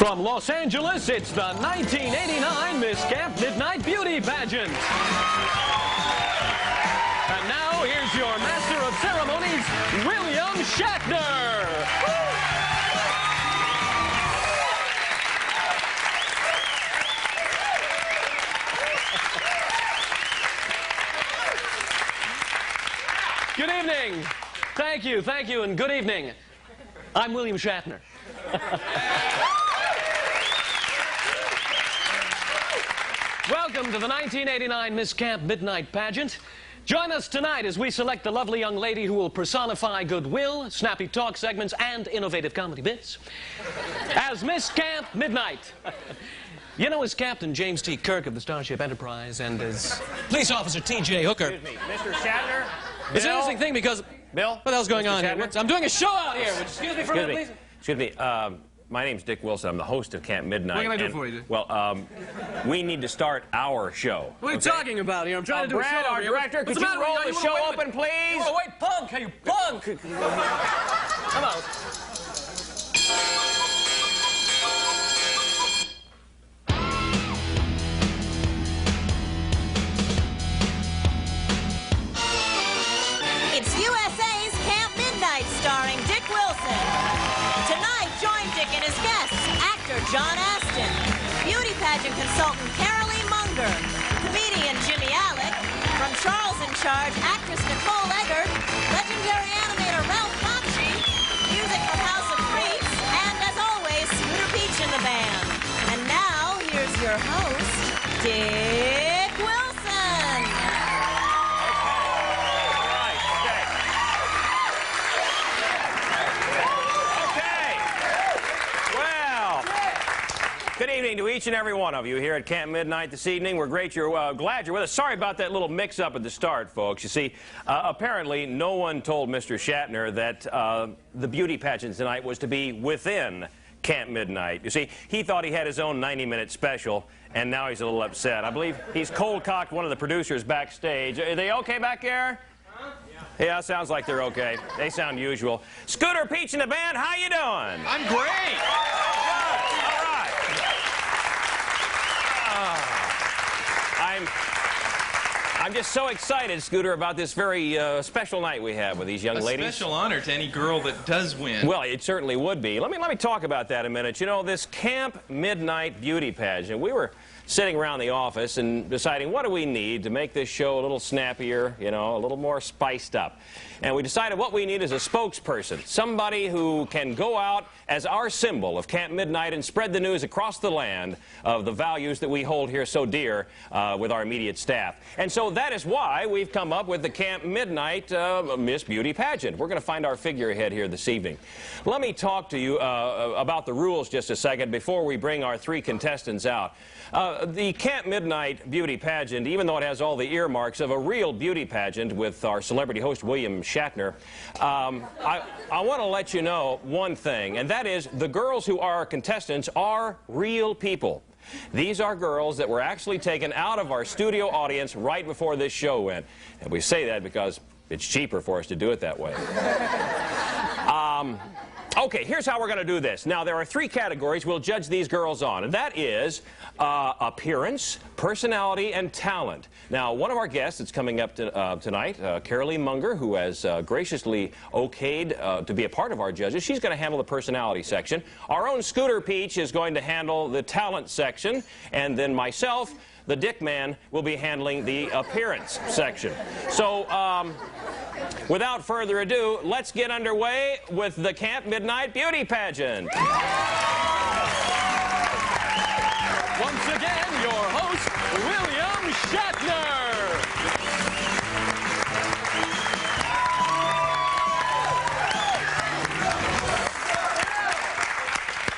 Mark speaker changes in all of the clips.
Speaker 1: From Los Angeles, it's the 1989 Miss Camp Midnite Beauty Pageant. And now, here's your master of ceremonies, William Shatner. Good evening. Thank you, and good evening. I'm William Shatner. Welcome to the 1989 Miss Camp Midnite Pageant. Join us tonight as we select the lovely young lady who will personify goodwill, snappy talk segments, and innovative comedy bits. As Miss Camp Midnite. You know, as Captain James T. Kirk of the Starship Enterprise and as Police Officer T.J. Hooker.
Speaker 2: Excuse me, Mr. Shatner?
Speaker 1: It's an interesting thing because...
Speaker 2: Bill?
Speaker 1: What the hell's going on here? I'm doing a show out here.
Speaker 2: Excuse me for a minute, please. Excuse me. My name's Dick Wilson. I'm the host of Camp Midnite.
Speaker 1: What can I do for you, Dick?
Speaker 2: Well, we need to start our show.
Speaker 1: What are you talking about here? I'm trying to do a show.
Speaker 2: Brad, our director, could you roll the show open, please?
Speaker 1: You want to wait, punk? Hey, you punk! Come out.
Speaker 3: It's USA's Camp Midnite starring Dick Wilson. Tonight, join Dick and his guests, actor John Astin, beauty pageant consultant Carolee Munger, comedian Jimmy Alec, from Charles in Charge, actress Nicole Eggert, legendary animator Ralph Bakshi, music from House of Freaks, and as always, Scooter Peach in the band. And now, here's your host, Dick Wilson.
Speaker 2: Good evening to each and every one of you here at Camp Midnite this evening. We're glad you're with us. Sorry about that little mix-up at the start, folks. You see, apparently no one told Mr. Shatner that the beauty pageant tonight was to be within Camp Midnite. You see, he thought he had his own 90-minute special, and now he's a little upset. I believe he's cold-cocked one of the producers backstage. Are they okay back there? Yeah, sounds like they're okay. They sound usual. Scooter Peach in the band, how you doing?
Speaker 4: I'm great.
Speaker 2: Good. All right. I'm just so excited, Scooter, about this very special night we have with these young ladies.
Speaker 4: A special honor to any girl that does win.
Speaker 2: Well, it certainly would be. Let me talk about that a minute. You know, this Camp Midnite beauty pageant, we were sitting around the office and deciding what do we need to make this show a little snappier, you know, a little more spiced up. And we decided what we need is a spokesperson, somebody who can go out as our symbol of Camp Midnite and spread the news across the land of the values that we hold here so dear with our immediate staff. And so that is why we've come up with the Camp Midnite Miss Beauty Pageant. We're going to find our figurehead here this evening. Let me talk to you about the rules just a second before we bring our three contestants out. The Camp Midnite Beauty Pageant, even though it has all the earmarks of a real beauty pageant with our celebrity host William Shatner, I want to let you know one thing, and that is the girls who are our contestants are real people. These are girls that were actually taken out of our studio audience right before this show went. And we say that because it's cheaper for us to do it that way. Okay, here's how we're going to do this. Now, there are three categories we'll judge these girls on, and that is appearance, personality, and talent. Now, one of our guests that's coming up tonight, Carolee Munger, who has graciously okayed to be a part of our judges, she's going to handle the personality section. Our own Scooter Peach is going to handle the talent section, and then myself, the Dick Man, will be handling the appearance section. So, without further ado, let's get underway with the Camp Midnite Beauty Pageant.
Speaker 1: Once again, your host, William Shatner.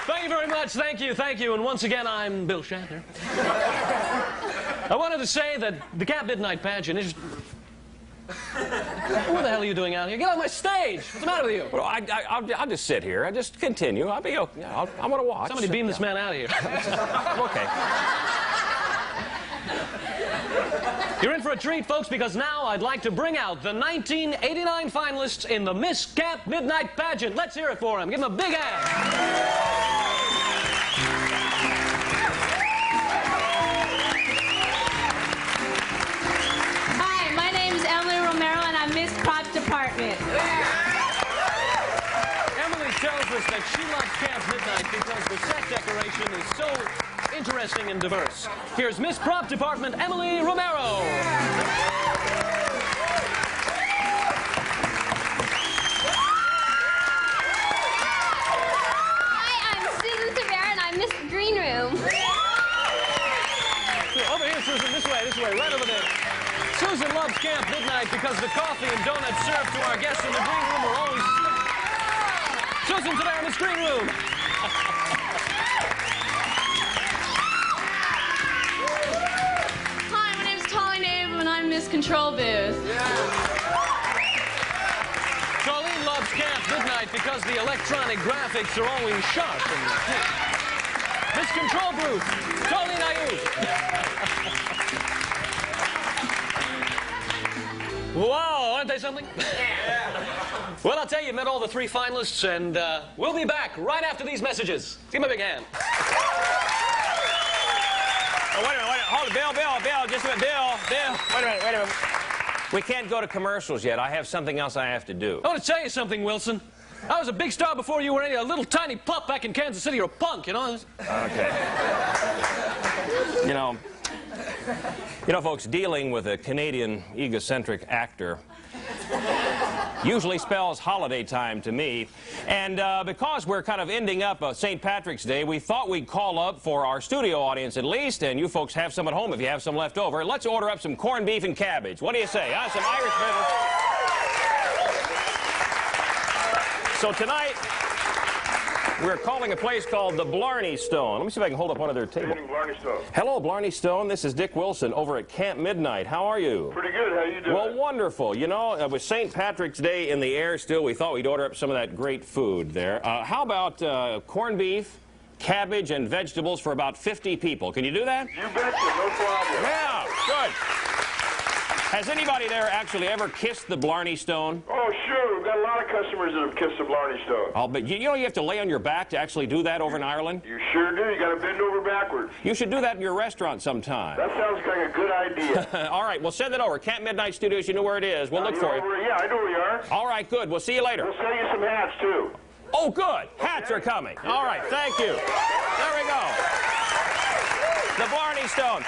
Speaker 1: Thank you very much. Thank you. And once again, I'm Bill Shatner. I wanted to say that the Camp Midnite Pageant is... What the hell are you doing out here? Get on my stage! What's the matter with you?
Speaker 2: Well, I'll just sit here. I'll just continue. I'll be okay. I'm going to watch.
Speaker 1: Somebody beam this man out of here.
Speaker 2: Okay.
Speaker 1: You're in for a treat, folks, because now I'd like to bring out the 1989 finalists in the Miss Camp Midnite Pageant. Let's hear it for them. Give them a big hand. us that she loves Camp Midnite because the set decoration is so interesting and diverse. Here's Miss Prop Department Emily Romero.
Speaker 5: Green room.
Speaker 1: Over here, Susan, this way, right over there. Susan loves Camp Midnite because the coffee and donuts served to our guests in the green room are always... Susan's there in this green room.
Speaker 5: Hi, my name's Tolly Nave and I'm Miss Control Booth.
Speaker 1: Charlene loves Camp Midnite because the electronic graphics are always sharp and... Miss Control Booth, Charlene Ayuk. Wow, aren't they something? Well, I'll tell you, met all the three finalists, and we'll be back right after these messages. Give me a big hand.
Speaker 2: Oh, wait a minute, hold it, Bill, just a minute, Bill, wait a minute. We can't go to commercials yet. I have something else I have to do.
Speaker 1: I want to tell you something, Wilson. I was a big star before you were a little tiny pup back in Kansas City, or a punk, you know?
Speaker 2: Okay. You know, folks, dealing with a Canadian egocentric actor usually spells holiday time to me. And because we're kind of ending up St. Patrick's Day, we thought we'd call up for our studio audience at least, and you folks have some at home if you have some left over. Let's order up some corned beef and cabbage. What do you say? Some Irish fiddle. So tonight, we're calling a place called the Blarney Stone. Let me see if I can hold up one of their tables.
Speaker 6: Blarney Stone.
Speaker 2: Hello, Blarney Stone. This is Dick Wilson over at Camp Midnite. How are you?
Speaker 6: Pretty good. How you doing?
Speaker 2: Well, wonderful. You know, with St. Patrick's Day in the air still, we thought we'd order up some of that great food there. How about corned beef, cabbage, and vegetables for about 50 people? Can you do that?
Speaker 6: You betcha. No problem.
Speaker 2: Yeah, good. Has anybody there actually ever kissed the Blarney Stone?
Speaker 6: Oh, sure. We've got a lot of customers that have kissed the Blarney Stone.
Speaker 2: Oh, but you know you have to lay on your back to actually do that over in Ireland?
Speaker 6: You sure do. You got to bend over backwards.
Speaker 2: You should do that in your restaurant sometime.
Speaker 6: That sounds like a good idea.
Speaker 2: All right, well, send it over. Camp Midnite Studios, you know where it is. We'll look for you.
Speaker 6: Yeah, I know where you are.
Speaker 2: All right, good. We'll see you later.
Speaker 6: We'll sell you some hats, too.
Speaker 2: Oh, good. Hats are coming. All right, thank you. There we go. The Blarney Stone.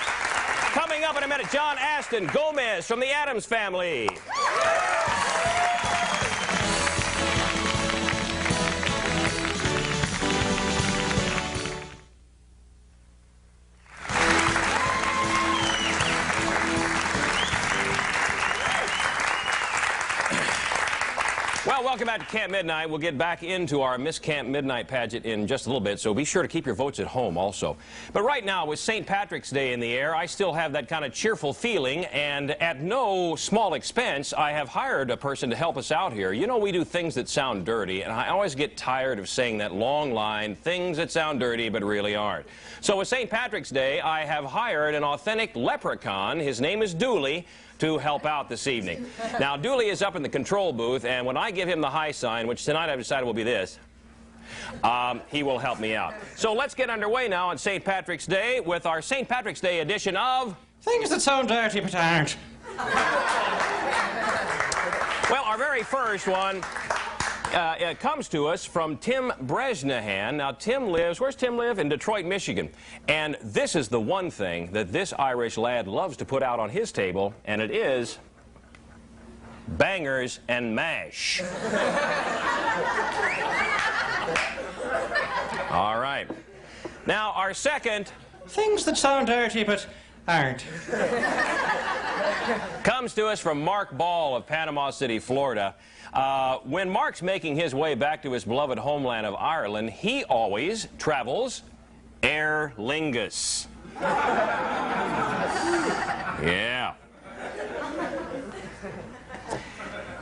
Speaker 2: Coming up in a minute, John Astin, Gomez from the Addams Family. Well, welcome back to Camp Midnite. We'll get back into our Miss Camp Midnite pageant in just a little bit, so be sure to keep your votes at home also. But right now, with St. Patrick's Day in the air, I still have that kind of cheerful feeling, and at no small expense, I have hired a person to help us out here. You know, we do things that sound dirty, and I always get tired of saying that long line, things that sound dirty but really aren't. So with St. Patrick's Day, I have hired an authentic leprechaun. His name is Dooley, to help out this evening. Now, Dooley is up in the control booth, and when I give him the high sign, which tonight I've decided will be this, he will help me out. So let's get underway now on St. Patrick's Day with our St. Patrick's Day edition of
Speaker 7: Things That Sound Dirty But Aren't.
Speaker 2: Well, our very first one comes to us from Tim Bresnahan. Now, Tim lives, where's Tim live? In Detroit, Michigan. And this is the one thing that this Irish lad loves to put out on his table, and it is bangers and mash. All right. Now, our second
Speaker 7: Things That Sound Dirty But Aren't.
Speaker 2: comes to us from Mark Ball of Panama City, Florida. When Mark's making his way back to his beloved homeland of Ireland, he always travels Aer Lingus. Yeah.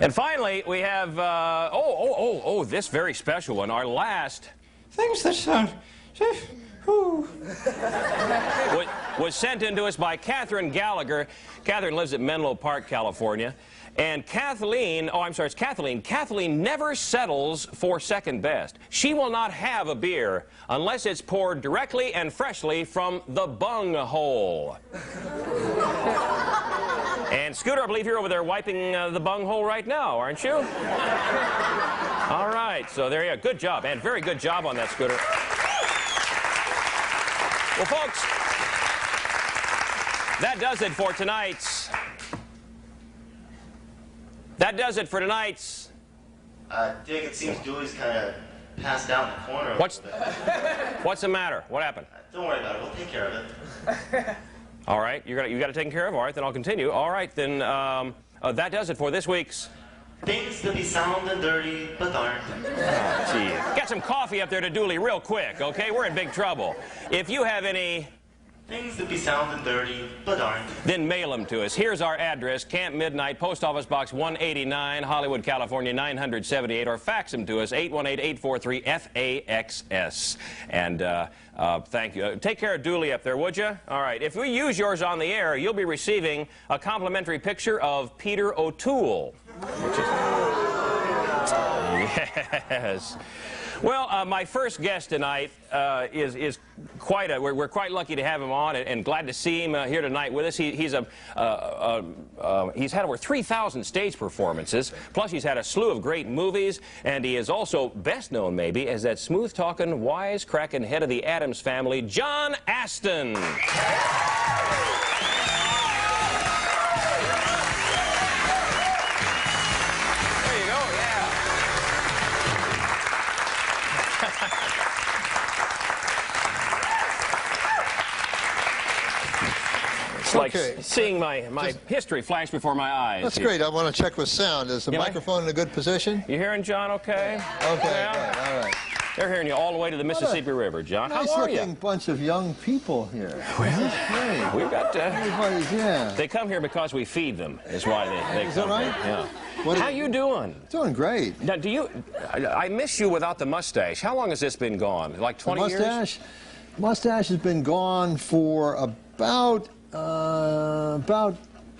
Speaker 2: And finally, we have, this very special one, our last.
Speaker 7: Things That Sound...
Speaker 2: was sent in to us by Catherine Gallagher. Catherine lives at Menlo Park, California. And Kathleen, it's Kathleen. Kathleen never settles for second best. She will not have a beer unless it's poured directly and freshly from the bung hole. And Scooter, I believe you're over there wiping the bung hole right now, aren't you? All right, so there you go. Good job, and very good job on that, Scooter. Well, folks, that does it for tonight's. That does it for tonight's.
Speaker 8: Dick, it seems Julie's kind of passed out in the corner.
Speaker 2: What's the matter? What happened?
Speaker 8: Don't worry about it. We'll take care of it.
Speaker 2: All right, you got it taken care of. All right, then I'll continue. All right, then that does it for this week's.
Speaker 8: Things that be sound and dirty, but aren't.
Speaker 2: Oh, gee. Get some coffee up there to Dooley real quick, okay? We're in big trouble. If you have any...
Speaker 8: Things that be sound and dirty, but aren't.
Speaker 2: Then mail them to us. Here's our address, Camp Midnite, Post Office Box 189, Hollywood, California, 978, or fax them to us, 818-843-FAXS. And thank you. Take care of Dooley up there, would you? All right. If we use yours on the air, you'll be receiving a complimentary picture of Peter O'Toole. Which is... Yes. Well, my first guest tonight is quite a... We're quite lucky to have him on and glad to see him here tonight with us. He's had over 3,000 stage performances, plus he's had a slew of great movies, and he is also best known, maybe, as that smooth-talking, wise-cracking head of the Addams Family, John Astin. Like seeing my history flash before my eyes.
Speaker 9: That's great. I want to check with sound. Is the microphone in a good position?
Speaker 2: You hearing John okay?
Speaker 9: Okay,
Speaker 2: yeah.
Speaker 9: good. All right.
Speaker 2: They're hearing you all the way to the Mississippi River, John. How are you?
Speaker 9: Nice-looking bunch of young people here.
Speaker 2: Well,
Speaker 9: great.
Speaker 2: We've got...
Speaker 9: Everybody's, yeah.
Speaker 2: They come here because we feed them, is why they come.
Speaker 9: Is that right?
Speaker 2: Here. Yeah. How you doing?
Speaker 9: Doing great.
Speaker 2: Now, I miss you without the mustache. How long has this been gone? Like 20 years?
Speaker 9: Mustache has been gone for about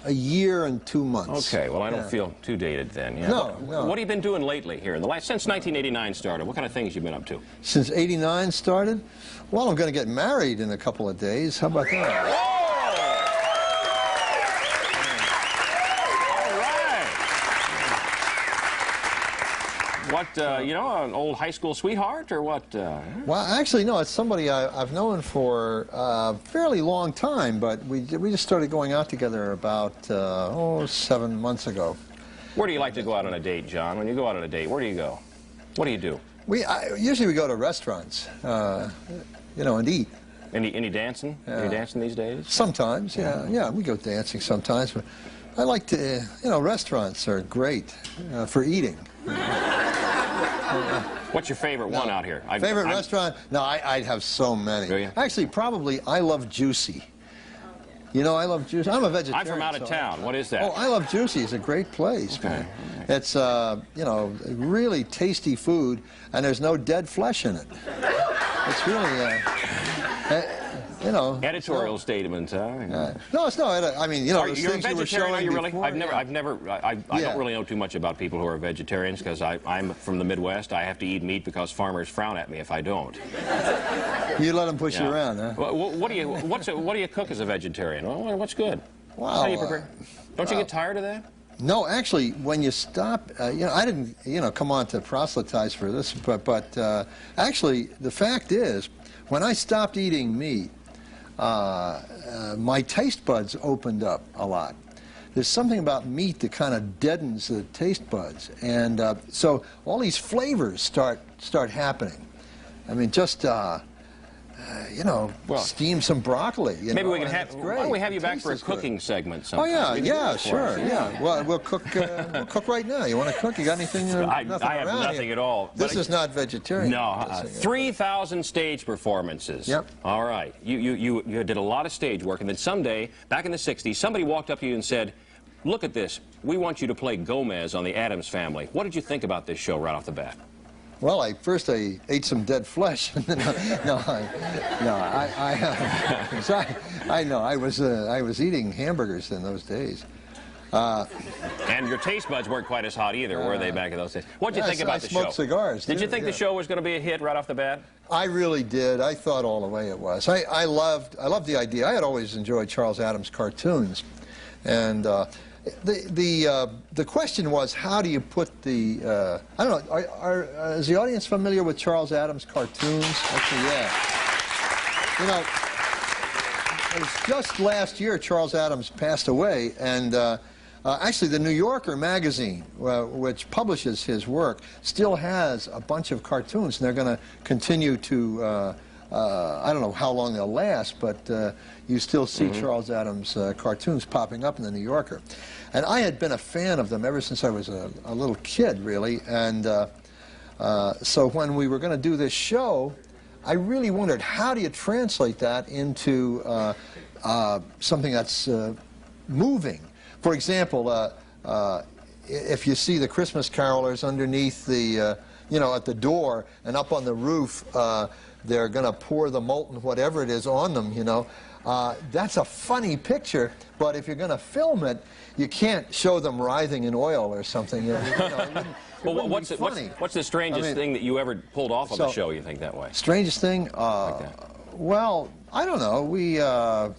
Speaker 9: a year and 2 months.
Speaker 2: Okay, well, I don't feel too dated then. Yeah.
Speaker 9: No.
Speaker 2: What have you been doing lately here since 1989 started? What kind of things you been up to?
Speaker 9: Since '89 started? Well, I'm going to get married in a couple of days. How about that?
Speaker 2: Whoa! What, an old high school sweetheart, or what?
Speaker 9: Well, actually, no, it's somebody I've known for a fairly long time, but we just started going out together about, 7 months ago.
Speaker 2: Where do you like to go out on a date, John? When you go out on a date, where do you go? What do you do?
Speaker 9: Usually we go to restaurants, and eat.
Speaker 2: Any dancing? Any dancing these days?
Speaker 9: Sometimes, yeah, we go dancing sometimes, but I like to, restaurants are great for eating.
Speaker 2: What's your favorite one out here?
Speaker 9: Favorite restaurant? No, I'd have so many.
Speaker 2: Do you?
Speaker 9: Actually, probably I Love Juicy. I love Juicy. I'm a vegetarian.
Speaker 2: I'm from out of town. What is that?
Speaker 9: Oh, I Love Juicy is a great place, man. It's, really tasty food, and there's no dead flesh in it. It's really,
Speaker 2: editorial statements, huh?
Speaker 9: No, it's not. I mean,
Speaker 2: you're
Speaker 9: those
Speaker 2: a
Speaker 9: things you were
Speaker 2: vegetarian,
Speaker 9: showing
Speaker 2: are you really?
Speaker 9: before,
Speaker 2: I don't really know too much about people who are vegetarians because I'm from the Midwest. I have to eat meat because farmers frown at me if I don't.
Speaker 9: You let them push you around, huh?
Speaker 2: What do you cook as a vegetarian? What's good?
Speaker 9: Wow.
Speaker 2: How do you prepare? Don't you get tired of that?
Speaker 9: No, actually, when you stop, I didn't, come on to proselytize for this, but actually, the fact is, when I stopped eating meat, my taste buds opened up a lot. There's something about meat that kind of deadens the taste buds, and so all these flavors start happening. I mean, just steam some broccoli.
Speaker 2: Maybe we can have. Why don't we have you back for a cooking segment sometime?
Speaker 9: Oh yeah, sure, yeah. Well, we'll cook right now. You want to cook? You got anything?
Speaker 2: I have nothing at all.
Speaker 9: This is not vegetarian.
Speaker 2: No, 3,000 stage performances.
Speaker 9: Yep.
Speaker 2: All right. You did a lot of stage work, and then someday, back in the '60s, somebody walked up to you and said, "Look at this. We want you to play Gomez on the Addams Family." What did you think about this show right off the bat?
Speaker 9: Well, first I ate some dead flesh. I was eating hamburgers in those days.
Speaker 2: And your taste buds weren't quite as hot either, were they, back in those days? What did you think about the show?
Speaker 9: I smoked cigars.
Speaker 2: Did you think the show was going to be a hit right off the bat?
Speaker 9: I really did. I thought all the way it was. I loved the idea. I had always enjoyed Charles Addams cartoons, and the question was, how do you put the, I don't know, is the audience familiar with Charles Addams cartoons? Actually, yeah. You know, it was just last year Charles Addams passed away, and actually the New Yorker magazine, which publishes his work, still has a bunch of cartoons, and they're going to continue to, I don't know how long they'll last, but you still see Charles Addams cartoons popping up in the New Yorker. And I had been a fan of them ever since I was a little kid, really, and so when we were going to do this show, I really wondered, how do you translate that into something that's moving? For example, if you see the Christmas carolers underneath the, you know, at the door and up on the roof, they're going to pour the molten whatever it is on them, you know. That's a funny picture, but if you're going to film it, you can't show them writhing in oil or something. You know,
Speaker 2: well, what's the strangest thing that you ever pulled off on the show, you think, that way?
Speaker 9: Strangest thing? Well, I don't know.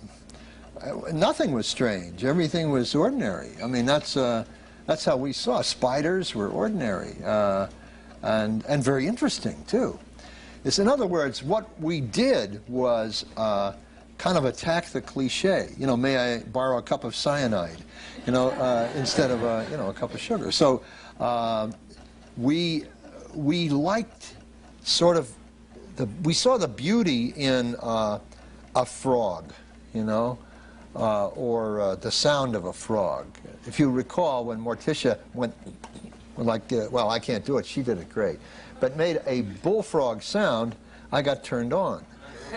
Speaker 9: Nothing was strange. Everything was ordinary. I mean, that's how we saw. Spiders were ordinary and very interesting, too. It's, in other words, what we did was kind of attack the cliche. You know, may I borrow a cup of cyanide? You know, instead of you know, a cup of sugar. So we liked sort of we saw the beauty in a frog, you know, or the sound of a frog. If you recall, when Morticia went like, well, I can't do it. She did it great, but made a bullfrog sound. I got turned on.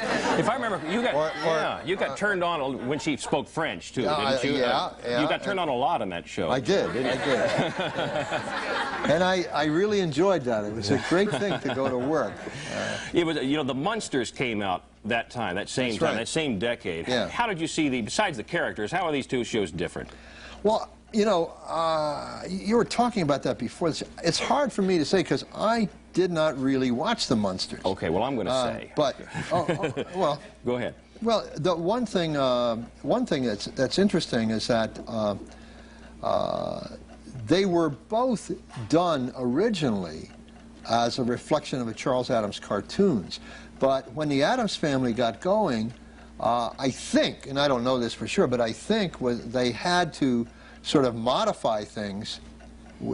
Speaker 2: If I remember, you got turned on when she spoke French, too, didn't you?
Speaker 9: Yeah.
Speaker 2: You got turned on a lot on that show.
Speaker 9: I did. And I really enjoyed that. It was a great thing to go to work.
Speaker 2: It was, you know, the Munsters came out that time, that same time, that same decade.
Speaker 9: Yeah.
Speaker 2: How did you see besides the characters, how are these two shows different?
Speaker 9: Well, you know, you were talking about that before. It's hard for me to say because I did not really watch the Munsters.
Speaker 2: Okay, well, I'm going to say.
Speaker 9: But, well.
Speaker 2: Go ahead.
Speaker 9: Well, the one thing that's interesting is that they were both done originally as a reflection of the Charles Addams cartoons. But when the Addams Family got going, I think, and I don't know this for sure, but I think they had to sort of modify things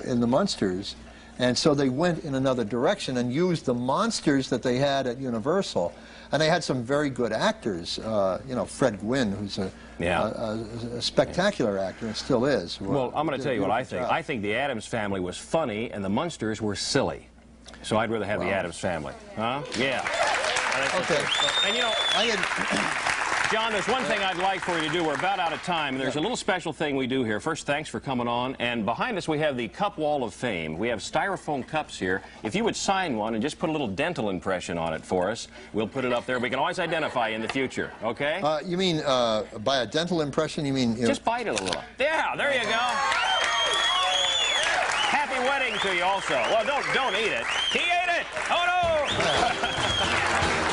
Speaker 9: in the Munsters, and so they went in another direction and used the monsters that they had at Universal. And they had some very good actors, you know, Fred Gwynne, who's a spectacular actor and still is.
Speaker 2: Well, I'm going to tell you what I think. I think the Addams Family was funny and the Munsters were silly. So I'd rather have the Addams Family. Huh? Yeah.
Speaker 9: Okay.
Speaker 2: And you know, John, there's one thing I'd like for you to do. We're about out of time. There's a little special thing we do here. First, thanks for coming on. And behind us, we have the Cup Wall of Fame. We have styrofoam cups here. If you would sign one and just put a little dental impression on it for us, we'll put it up there. We can always identify you in the future, okay?
Speaker 9: You mean by a dental impression, you mean... You
Speaker 2: just bite it a little. Yeah, there you go. Happy wedding to you also. Well, don't eat it. He ate it. Oh, no.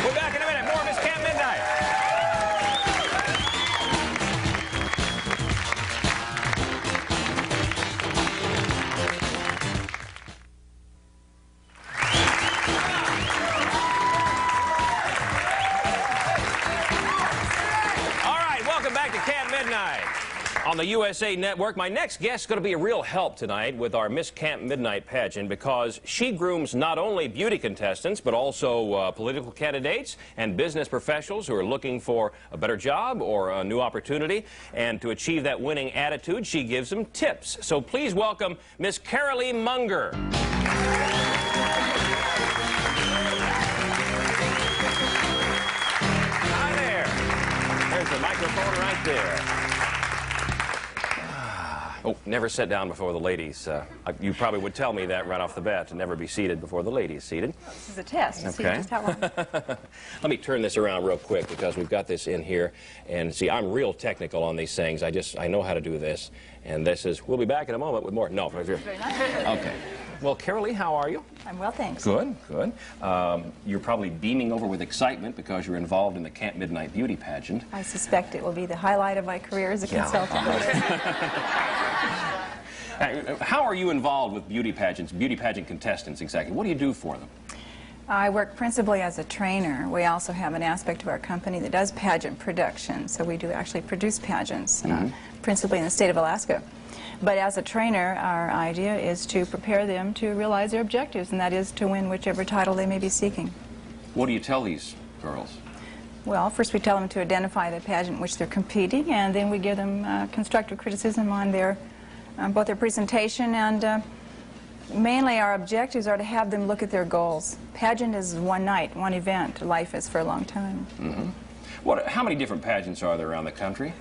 Speaker 2: We're back in a minute. More Miss Camp Midnite. On the USA Network, my next guest is going to be a real help tonight with our Miss Camp Midnite pageant because she grooms not only beauty contestants but also political candidates and business professionals who are looking for a better job or a new opportunity. And to achieve that winning attitude, she gives them tips. So please welcome Miss Carolee Munger. Hi there. There's the microphone right there. Oh, never sit down before the ladies. You probably would tell me that right off the bat, to never be seated before the ladies seated.
Speaker 10: Oh, this is a test.
Speaker 2: Okay.
Speaker 10: See just how long.
Speaker 2: Let me turn this around real quick because we've got this in here. And see, I'm real technical on these things. I know how to do this. And this is, we'll be back in a moment with more. No, right here.
Speaker 10: Very nice.
Speaker 2: Okay. Well, Carolee, how are you?
Speaker 10: I'm well, thanks.
Speaker 2: Good, good. You're probably beaming over with excitement because you're involved in the Camp Midnite beauty pageant.
Speaker 10: I suspect it will be the highlight of my career as a consultant.
Speaker 2: How are you involved with beauty pageants, beauty pageant contestants exactly? What do you do for them?
Speaker 10: I work principally as a trainer. We also have an aspect of our company that does pageant production, so we do actually produce pageants, principally in the state of Alaska. But as a trainer, our idea is to prepare them to realize their objectives, and that is to win whichever title they may be seeking.
Speaker 2: What do you tell these girls?
Speaker 10: Well, first we tell them to identify the pageant in which they're competing, and then we give them constructive criticism on their both their presentation and mainly our objectives are to have them look at their goals. Pageant is one night, one event. Life is for a long time.
Speaker 2: How many different pageants are there around the country?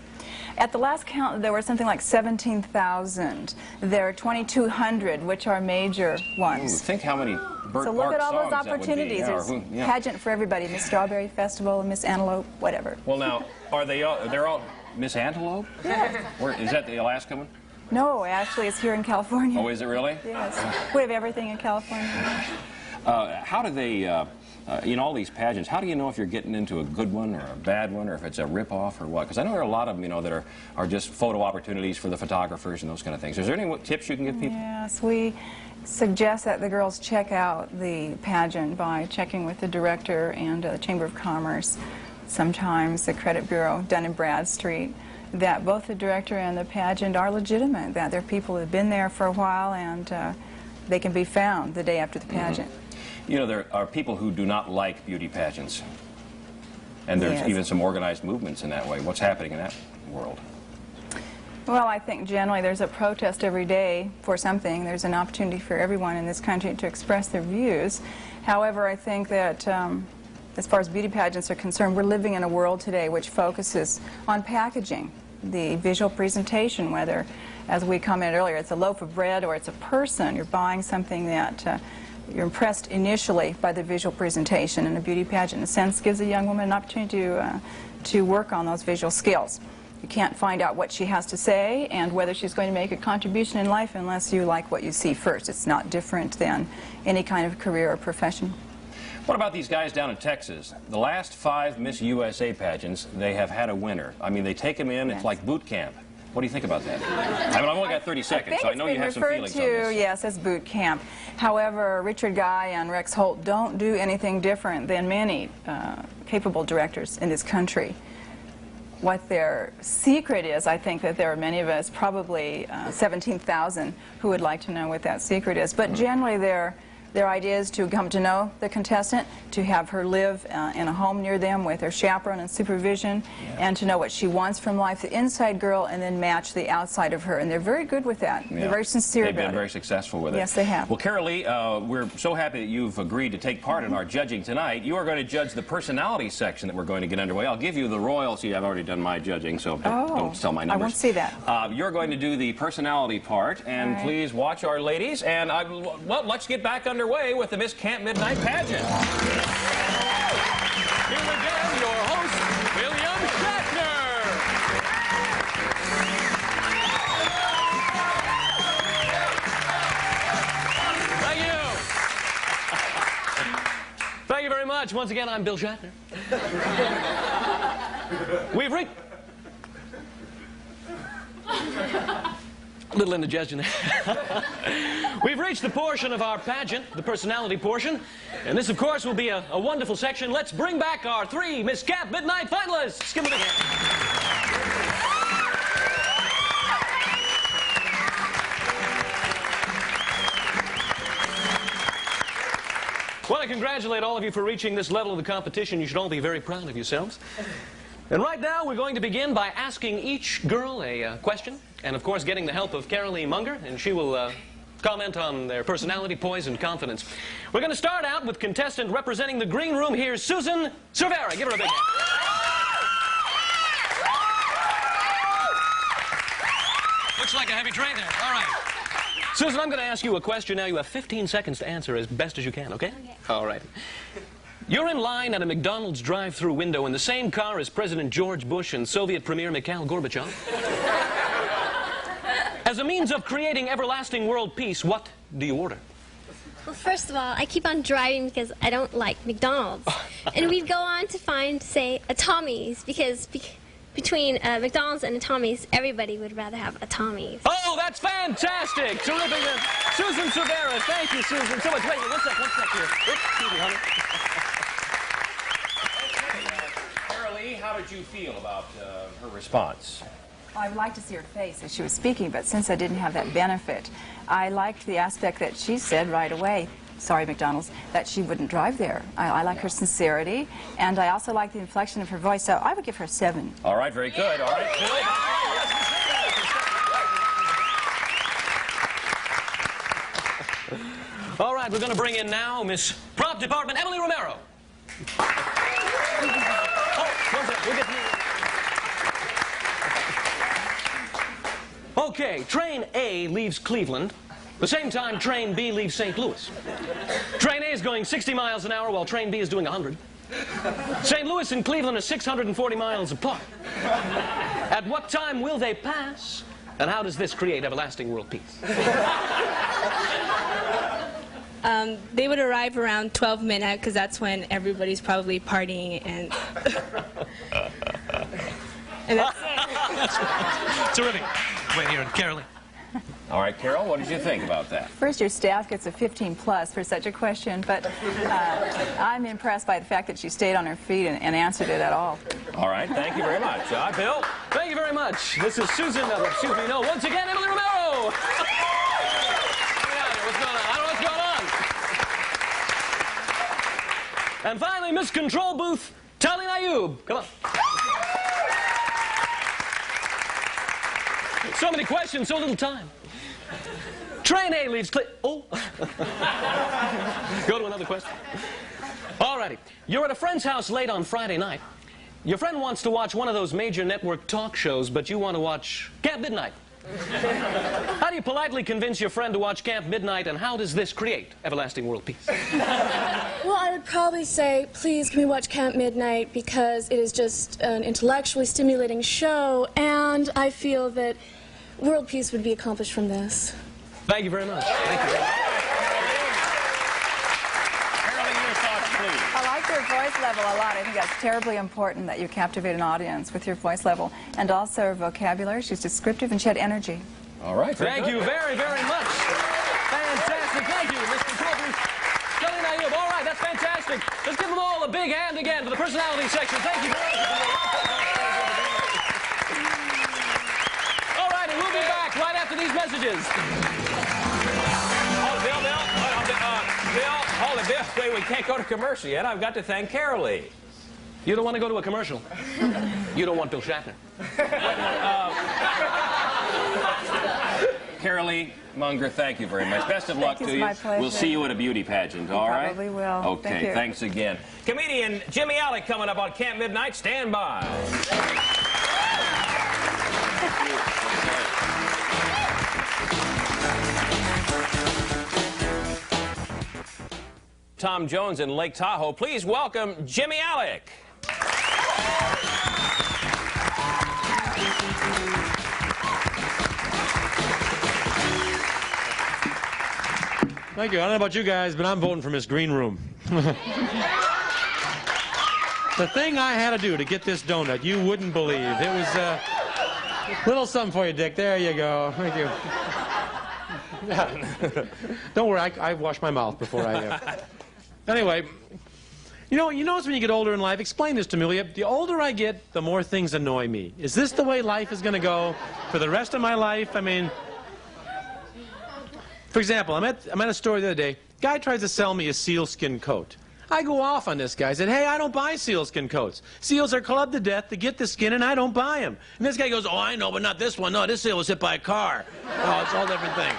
Speaker 10: At the last count, there were something like 17,000. There are 2,200, which are major ones.
Speaker 2: Ooh, think how many Burt
Speaker 10: So look
Speaker 2: Park
Speaker 10: at all those
Speaker 2: songs that would be.
Speaker 10: opportunities.
Speaker 2: Yeah,
Speaker 10: There's pageant for everybody. Miss Strawberry Festival, Miss Antelope, whatever.
Speaker 2: Well, now, are they all, they're all Miss Antelope?
Speaker 10: Yeah.
Speaker 2: Where, is that the Alaska one?
Speaker 10: No, actually, it's here in California.
Speaker 2: Oh, is it really?
Speaker 10: Yes. We have everything in California.
Speaker 2: How do they, in all these pageants, how do you know if you're getting into a good one or a bad one or if it's a rip-off or what? Because I know there are a lot of them, you know, that are just photo opportunities for the photographers and those kind of things. Is there any tips you can give people?
Speaker 10: Yes, we suggest that the girls check out the pageant by checking with the director and the Chamber of Commerce, sometimes the Credit Bureau, Dun & Bradstreet, that both the director and the pageant are legitimate, that they're people who have been there for a while and they can be found the day after the pageant.
Speaker 2: You know, there are people who do not like beauty pageants. And there's even some organized movements in that way. What's happening in that world?
Speaker 10: Well, I think generally there's a protest every day for something. There's an opportunity for everyone in this country to express their views. However, I think that as far as beauty pageants are concerned, we're living in a world today which focuses on packaging, the visual presentation, whether, as we commented earlier, it's a loaf of bread or it's a person. You're buying something that you're impressed initially by the visual presentation, and a beauty pageant, in a sense, gives a young woman an opportunity to work on those visual skills. You can't find out what she has to say and whether she's going to make a contribution in life unless you like what you see first. It's not different than any kind of career or profession.
Speaker 2: What about these guys down in Texas? The last 5 Miss USA pageants, they have had a winner. I mean, they take them in, it's like boot camp. What do you think about that? I mean, I've only got 30 seconds, so I know you have some feelings on this.
Speaker 10: Yes, as boot camp. However, Richard Guy and Rex Holt don't do anything different than many capable directors in this country. What their secret is, I think that there are many of us, probably 17,000, who would like to know what that secret is. But generally, their idea is to come to know the contestant, to have her live in a home near them with her chaperone and supervision, and to know what she wants from life, the inside girl, and then match the outside of her. And they're very good with that. Yeah. They're very sincere about it.
Speaker 2: They've been very successful with it.
Speaker 10: Yes, they have.
Speaker 2: Well, Carolee, we're so happy that you've agreed to take part in our judging tonight. You are going to judge the personality section that we're going to get underway. I'll give you the royalty. I've already done my judging, so don't tell my numbers.
Speaker 10: I won't see that.
Speaker 2: You're going to do the personality part, and please watch our ladies. And well, let's get back underway with the Miss Camp Midnite pageant.
Speaker 1: Here again, your host, William Shatner. Thank you. Thank you very much. Once again, I'm Bill Shatner. We've reached... Little indigestion. We've reached the portion of our pageant, the personality portion, and this, of course, will be a wonderful section. Let's bring back our 3 Miss Camp Midnite finalists. Give them a hand. Well, I congratulate all of you for reaching this level of the competition. You should all be very proud of yourselves. And right now, we're going to begin by asking each girl a question, and of course, getting the help of Carolee Munger, and she will comment on their personality, poise, and confidence. We're going to start out with contestant representing the green room. Here's Susan Cervera. Give her a big hand. Looks like a heavy train there. All right. Susan, I'm going to ask you a question now. You have 15 seconds to answer as best as you can, okay? All right. You're in line at a McDonald's drive-thru window in the same car as President George Bush and Soviet Premier Mikhail Gorbachev. As a means of creating everlasting world peace, what do you order?
Speaker 5: Well, first of all, I keep on driving because I don't like McDonald's. And we'd go on to find, say, a Tommy's, because between McDonald's and a Tommy's, everybody would rather have a Tommy's.
Speaker 1: Oh, that's fantastic! Terrific. Susan Cervera, thank you, Susan, so much. Wait, one sec here. Oops, excuse me, honey.
Speaker 2: Carolee, how did you feel about her response?
Speaker 10: I would like to see her face as she was speaking, but since I didn't have that benefit, I liked the aspect that she said right away, sorry McDonald's, that she wouldn't drive there. I like her sincerity, and I also like the inflection of her voice, so I would give her a 7.
Speaker 2: All right, very good. All right, good.
Speaker 1: All right, we're going to bring in now Miss Prop Department, Emily Romero. Oh, one sec, we'll get to you. Okay, train A leaves Cleveland. The same time train B leaves St. Louis. Train A is going 60 miles an hour while train B is doing 100. St. Louis and Cleveland are 640 miles apart. At what time will they pass? And how does this create everlasting world peace?
Speaker 5: They would arrive around 12 midnight because that's when everybody's probably partying and... and that's it.
Speaker 11: Terrific. Wait here, Carolee.
Speaker 2: All right, Carol, what did you think about that?
Speaker 10: First, your staff gets a 15 plus for such a question, but I'm impressed by the fact that she stayed on her feet and answered it at all.
Speaker 2: All right, thank you very much. Bill?
Speaker 1: Thank you very much. This is Susan, excuse me, no, once again, Emily Romero! What's going on? I don't know what's going on. And finally, Miss Control Booth, Talin Ayub. Come on. So many questions, so little time. Train A leaves oh. Go to another question. All righty. You're at a friend's house late on Friday night. Your friend wants to watch one of those major network talk shows, but you want to watch Camp Midnite. How do you politely convince your friend to watch Camp Midnite, and how does this create everlasting world peace?
Speaker 5: Well, I would probably say, please, can we watch Camp Midnite, because it is just an intellectually stimulating show, and I feel that world peace would be accomplished from this.
Speaker 1: Thank you very much. Thank you.
Speaker 2: Carolee, your thoughts, please.
Speaker 10: I like your voice level a lot. I think that's terribly important that you captivate an audience with your voice level. And also her vocabulary. She's descriptive and she had energy.
Speaker 2: All right.
Speaker 1: Thank you very, very much. Fantastic. Thank you, Mr. Corbin. Talin Ayub. All right, that's fantastic. Let's give them all a big hand again for the personality section. Thank you very much. All right, and we'll be back right after these messages.
Speaker 2: Bill, hold it, Bill. Wait, we can't go to commercial yet. I've got to thank Carolee.
Speaker 1: You don't want to go to a commercial. You don't want Bill Shatner.
Speaker 2: Carolee Munger, thank you very much. Best of luck to you. We'll see you at a beauty pageant, all right?
Speaker 10: Probably will.
Speaker 2: Okay, thanks again. Comedian Jimmy Alec coming up on Camp Midnite. Stand by. Tom Jones in Lake Tahoe. Please welcome Jimmy Alec.
Speaker 11: Thank you. I don't know about you guys, but I'm voting for Miss Green Room. The thing I had to do to get this donut, you wouldn't believe. It was a little something for you, Dick. There you go. Thank you. Don't worry, I wash my mouth before I... Anyway, you notice when you get older in life, explain this to me, will you? The older I get, the more things annoy me. Is this the way life is going to go for the rest of my life? I mean, for example, I'm at a store the other day. Guy tries to sell me a sealskin coat. I go off on this guy. I said, hey, I don't buy sealskin coats. Seals are clubbed to death to get the skin, and I don't buy them. And this guy goes, oh, I know, but not this one. No, this seal was hit by a car. Oh, it's all different thing.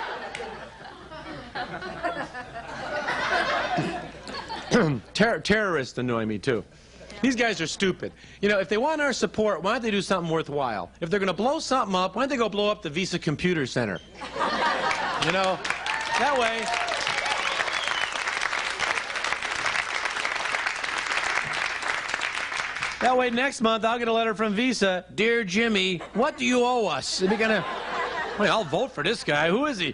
Speaker 11: Terrorists annoy me, too. These guys are stupid. You know, if they want our support, why don't they do something worthwhile? If they're going to blow something up, why don't they go blow up the Visa Computer Center? You know, that way... That way, next month, I'll get a letter from Visa. Dear Jimmy, what do you owe us? They're gonna... Well, I'll vote for this guy. Who is he?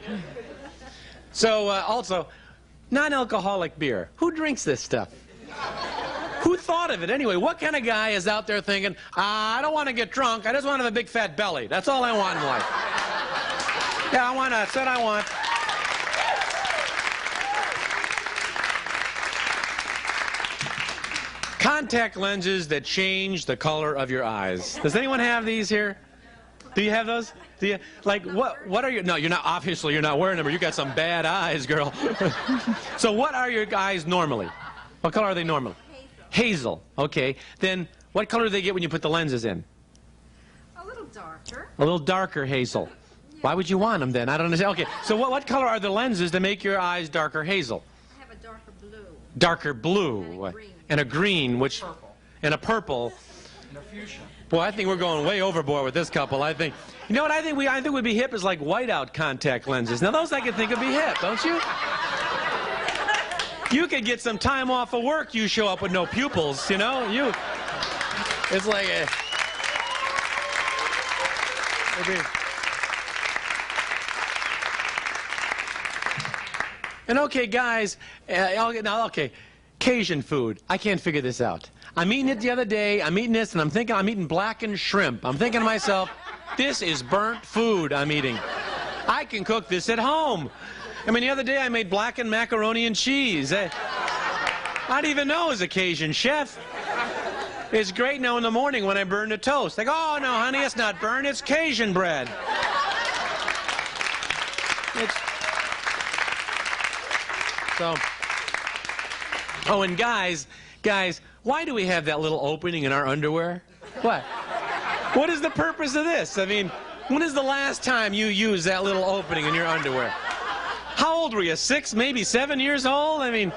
Speaker 11: So, also... Non-alcoholic beer. Who drinks this stuff? Who thought of it anyway? What kind of guy is out there thinking, I don't want to get drunk, I just want to have a big fat belly. That's all I want in life. Yeah, that's what I want. Contact lenses that change the color of your eyes. Does anyone have these here? Do you have those? Do you, like, what are your, no, you're not, obviously you're not wearing them, or you got some bad eyes, girl. So what are your eyes normally? What color are they normally? Hazel. Okay. Then what color do they get when you put the lenses in?
Speaker 12: A little darker.
Speaker 11: A little darker hazel. Yeah. Why would you want them then? I don't understand. Okay. So what color are the lenses to make your eyes darker hazel?
Speaker 12: I have a darker blue.
Speaker 11: Darker blue.
Speaker 12: And a green.
Speaker 11: And a green, which... Purple. And a purple.
Speaker 4: And a fuchsia.
Speaker 11: Boy, I think we're going way overboard with this couple. I think... You know what I think would be hip is like whiteout contact lenses. Now those I could think would be hip, don't you? You could get some time off of work, you show up with no pupils, you know? It's like a... And okay, guys, okay, Cajun food. I can't figure this out. I'm eating it the other day, I'm eating this, and I'm thinking I'm eating blackened shrimp. I'm thinking to myself, this is burnt food I'm eating. I can cook this at home. I mean, the other day I made blackened macaroni and cheese. I didn't even know I was a Cajun chef. It's great now in the morning when I burn the toast. Like, oh, no, honey, it's not burned, it's Cajun bread. Oh, and guys, why do we have that little opening in our underwear? What? What is the purpose of this? I mean, when is the last time you used that little opening in your underwear? How old were you? 6, maybe 7 years old? I mean,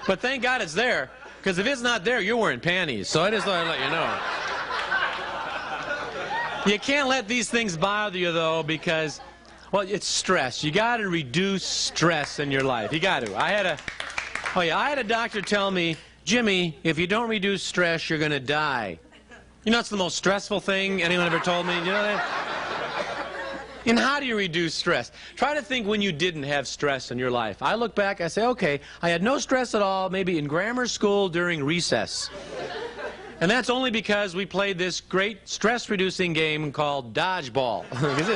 Speaker 11: but thank God it's there, because if it's not there, you're wearing panties. So I just thought I'd let you know. You can't let these things bother you, though, because, well, it's stress. You got to reduce stress in your life. You got to. I had a doctor tell me, Jimmy, if you don't reduce stress, you're going to die. You know, it's the most stressful thing anyone ever told me. You know that? And how do you reduce stress? Try to think when you didn't have stress in your life. I look back, I say, okay, I had no stress at all, maybe in grammar school during recess. And that's only because we played this great stress-reducing game called dodgeball. Because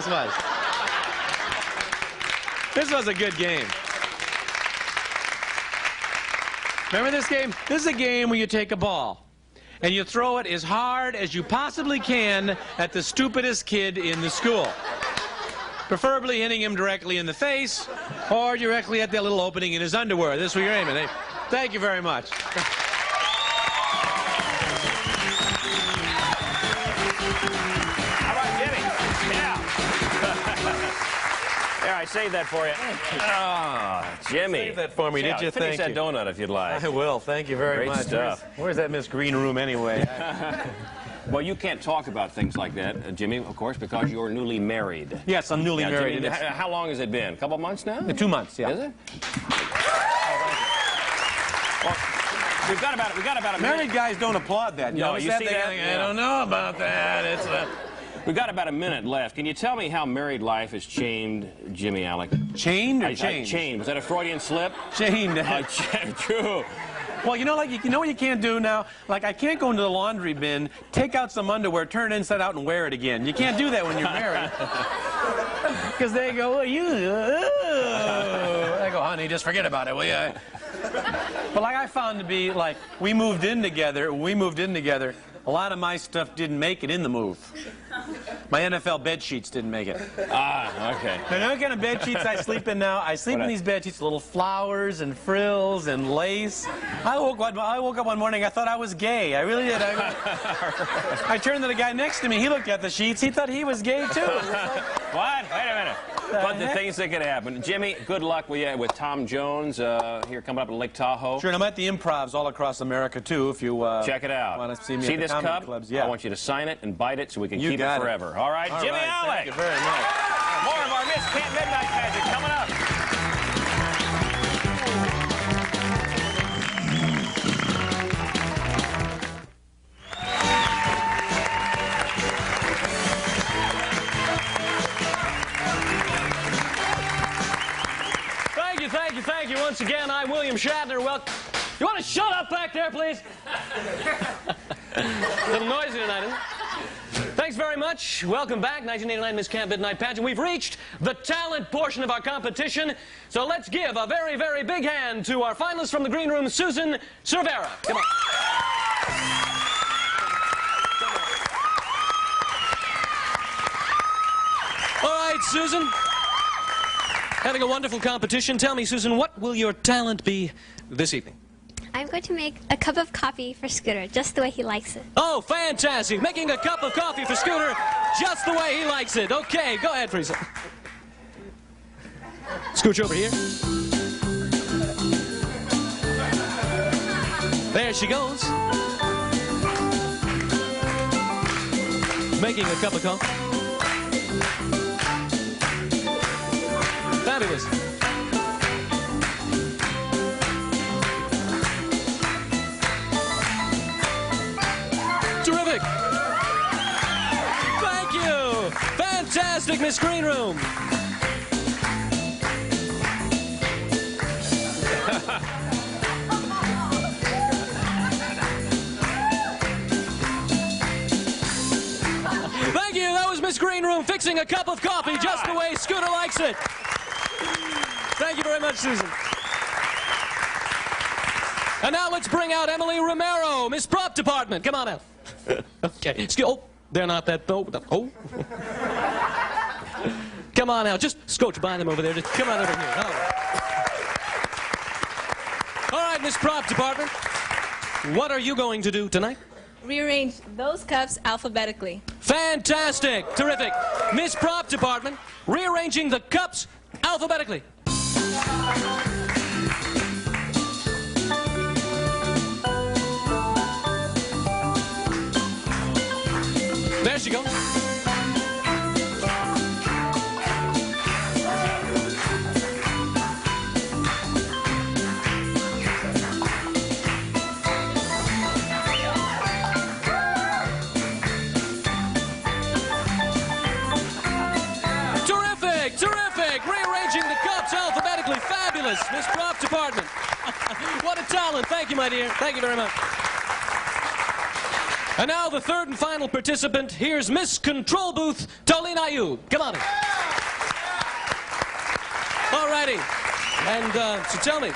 Speaker 11: this was a good game. Remember this game? This is a game where you take a ball and you throw it as hard as you possibly can at the stupidest kid in the school. Preferably hitting him directly in the face or directly at that little opening in his underwear. This is where you're aiming. Hey, thank you very much.
Speaker 2: How about Jimmy? Yeah. There, I saved that for you. Oh, Jimmy.
Speaker 11: Save that for me, did you?
Speaker 2: Finish
Speaker 11: Thank
Speaker 2: that
Speaker 11: you.
Speaker 2: donut if you'd like.
Speaker 11: I will. Thank you very much.
Speaker 2: Great stuff.
Speaker 11: Where's that Miss Green Room anyway?
Speaker 2: Well, you can't talk about things like that, Jimmy, of course, because you're newly married.
Speaker 11: Yes, I'm newly married.
Speaker 2: Jimmy, how long has it been? A couple months now?
Speaker 11: 2 months, yeah.
Speaker 2: Is it? Well, we've got about a minute.
Speaker 11: Married guys don't applaud that.
Speaker 2: No, you see that?
Speaker 11: I don't know about that. It's
Speaker 2: We've got about a minute left. Can you tell me how married life has changed, Jimmy, Alec?
Speaker 11: Chained or changed?
Speaker 2: Chained. Was that a Freudian slip?
Speaker 11: Chained.
Speaker 2: True.
Speaker 11: Well, you know, like, you know what you can't do now? Like, I can't go into the laundry bin, take out some underwear, turn it inside out, and wear it again. You can't do that when you're married. Because they go, well, I go, honey, just forget about it, will you? But like I found to be, like, we moved in together, a lot of my stuff didn't make it in the move. My NFL bed sheets didn't make it.
Speaker 2: Ah, okay.
Speaker 11: You know what kind of bed sheets I sleep in now? I sleep in these bed sheets, little flowers and frills and lace. I woke up one morning, I thought I was gay. I really did. I turned to the guy next to me. He looked at the sheets. He thought he was gay, too.
Speaker 2: What? Wait a minute. But the things that could happen. Jimmy, good luck with Tom Jones here coming up at Lake Tahoe.
Speaker 11: Sure, and I'm at the improvs all across America, too, if you
Speaker 2: check it out.
Speaker 11: Want to see me
Speaker 2: see
Speaker 11: at the
Speaker 2: this
Speaker 11: comedy
Speaker 2: cup?
Speaker 11: clubs. Yeah.
Speaker 2: I want you to sign it and bite it so we can keep it forever.
Speaker 11: It.
Speaker 2: All right,
Speaker 11: all
Speaker 2: Jimmy
Speaker 11: right,
Speaker 2: Alec.
Speaker 11: Thank you very much.
Speaker 2: More of our Miss Camp Midnite Pageant coming up.
Speaker 1: Thank you once again. I'm William William Shatner. You want to shut up back there, please? A little noisy tonight, isn't it? Thanks very much. Welcome back, 1989 Miss Camp Midnite Pageant. We've reached the talent portion of our competition, so let's give a very, very big hand to our finalists from the green room, Susan Cervera. Come on. All right, Susan. Having a wonderful competition. Tell me, Susan, what will your talent be this evening?
Speaker 13: I'm going to make a cup of coffee for Scooter, just the way he likes it.
Speaker 1: Oh, fantastic. Making a cup of coffee for Scooter just the way he likes it. Okay, go ahead, Frieza. Scooch over here. There she goes. Making a cup of coffee. Fabulous. Terrific. Thank you. Fantastic, Miss Green Room. Thank you. That was Miss Green Room fixing a cup of coffee just the way Scooter likes it. Thank you very much, Susan. And now let's bring out Emily Romero, Miss Prop Department. Come on out. Okay. Oh, they're not that though. Oh. Come on out. Just scooch by them over there. Just come on over here. All right, Miss Prop Department. What are you going to do tonight?
Speaker 14: Rearrange those cups alphabetically.
Speaker 1: Fantastic. Terrific. Miss Prop Department, rearranging the cups alphabetically. There she goes. Terrific, terrific. Rearranging the cups alphabetically. Fabulous, Miss Prop Department. What a talent. Thank you, my dear. Thank you very much. And now the third and final participant. Here's Miss Control Booth, Tolina Ayub. Come on in. All righty. And so tell me,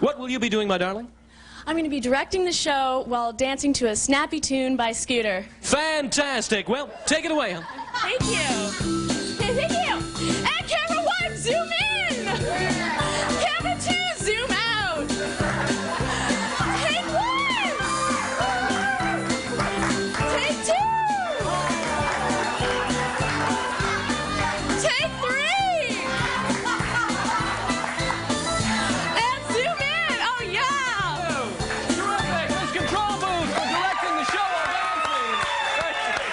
Speaker 1: what will you be doing, my darling?
Speaker 5: I'm going to be directing the show while dancing to a snappy tune by Scooter.
Speaker 1: Fantastic. Well, take it away, huh?
Speaker 5: Thank you. Thank you. And camera one, zoom in. Camera two, zoom out. Take one. Take two. Take three. And zoom in. Oh, yeah.
Speaker 1: Terrific. Miss Control Booth for directing the show on dancing.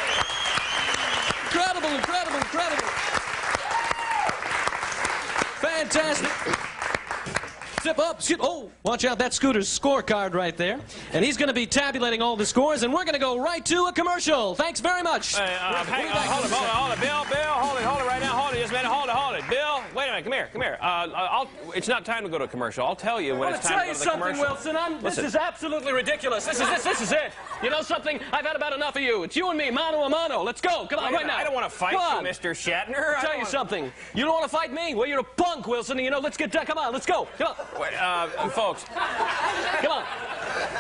Speaker 1: Incredible, incredible, incredible. Fantastic. Step up, skip. Oh, watch out. That's Scooter's scorecard right there. And he's going to be tabulating all the scores, and we're going to go right to a commercial. Thanks very much.
Speaker 2: Hang on, hold it. Bill, hold it right now. Hold it just a minute. Hold it. Bill, wait a minute. Come here. It's not time to go to a commercial. I'll tell you when it's time to go to the commercial.
Speaker 1: I'll tell you something, Wilson. This is absolutely ridiculous. This is it. You know something? I've had about enough of you. It's you and me, mano a mano. Let's go. Come on, right now.
Speaker 2: I don't want to fight you, Mr. Shatner.
Speaker 1: I'll tell you something. You don't want to fight me? Well, you're a punk, Wilson. You know, let's get done. Come on, let's go. Come on.
Speaker 2: Wait, folks.
Speaker 1: Come on.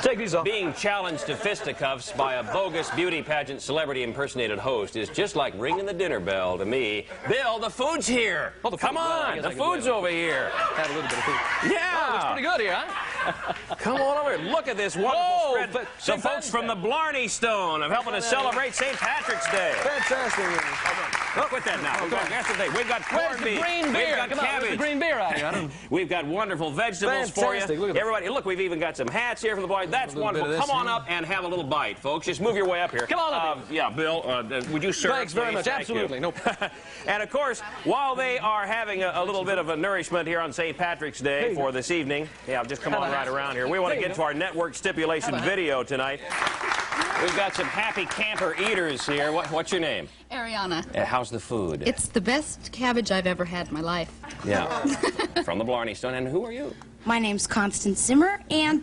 Speaker 1: Take these off.
Speaker 2: Being challenged to fisticuffs by a bogus beauty pageant celebrity impersonated host is just like ringing the dinner bell to me. Bill, the food's here.
Speaker 1: Oh,
Speaker 2: come on, the food's over here.
Speaker 1: Have a little bit of food.
Speaker 2: Yeah.
Speaker 1: Oh, looks pretty good here, huh?
Speaker 2: Come on over here. Look at this wonderful spread. The folks from the Blarney Stone of helping us celebrate St. Patrick's Day.
Speaker 1: Fantastic.
Speaker 2: Look at that now. Guess the thing. We've got corned beef.
Speaker 1: Green beer.
Speaker 2: We've got cabbage.
Speaker 1: The green beer out here.
Speaker 2: We've got wonderful vegetables for you. Everybody, look, we've even got some hats here from the boys. That's wonderful. Come on up and have a little bite, folks. Just move your way up here.
Speaker 1: Come on up.
Speaker 2: Yeah, Bill, would you serve?
Speaker 1: Thanks very much. Absolutely. Nope.
Speaker 2: And of course, while they are having a little bit of a nourishment here on St. Patrick's Day for this evening, just come on right around here. We want to get to our network stipulation video tonight. We've got some happy camper eaters here. What's your name?
Speaker 15: Ariana.
Speaker 2: How's the food?
Speaker 15: It's the best cabbage I've ever had in my life.
Speaker 2: Yeah. From the Blarney Stone. And who are you?
Speaker 15: My name's Constance Zimmer, and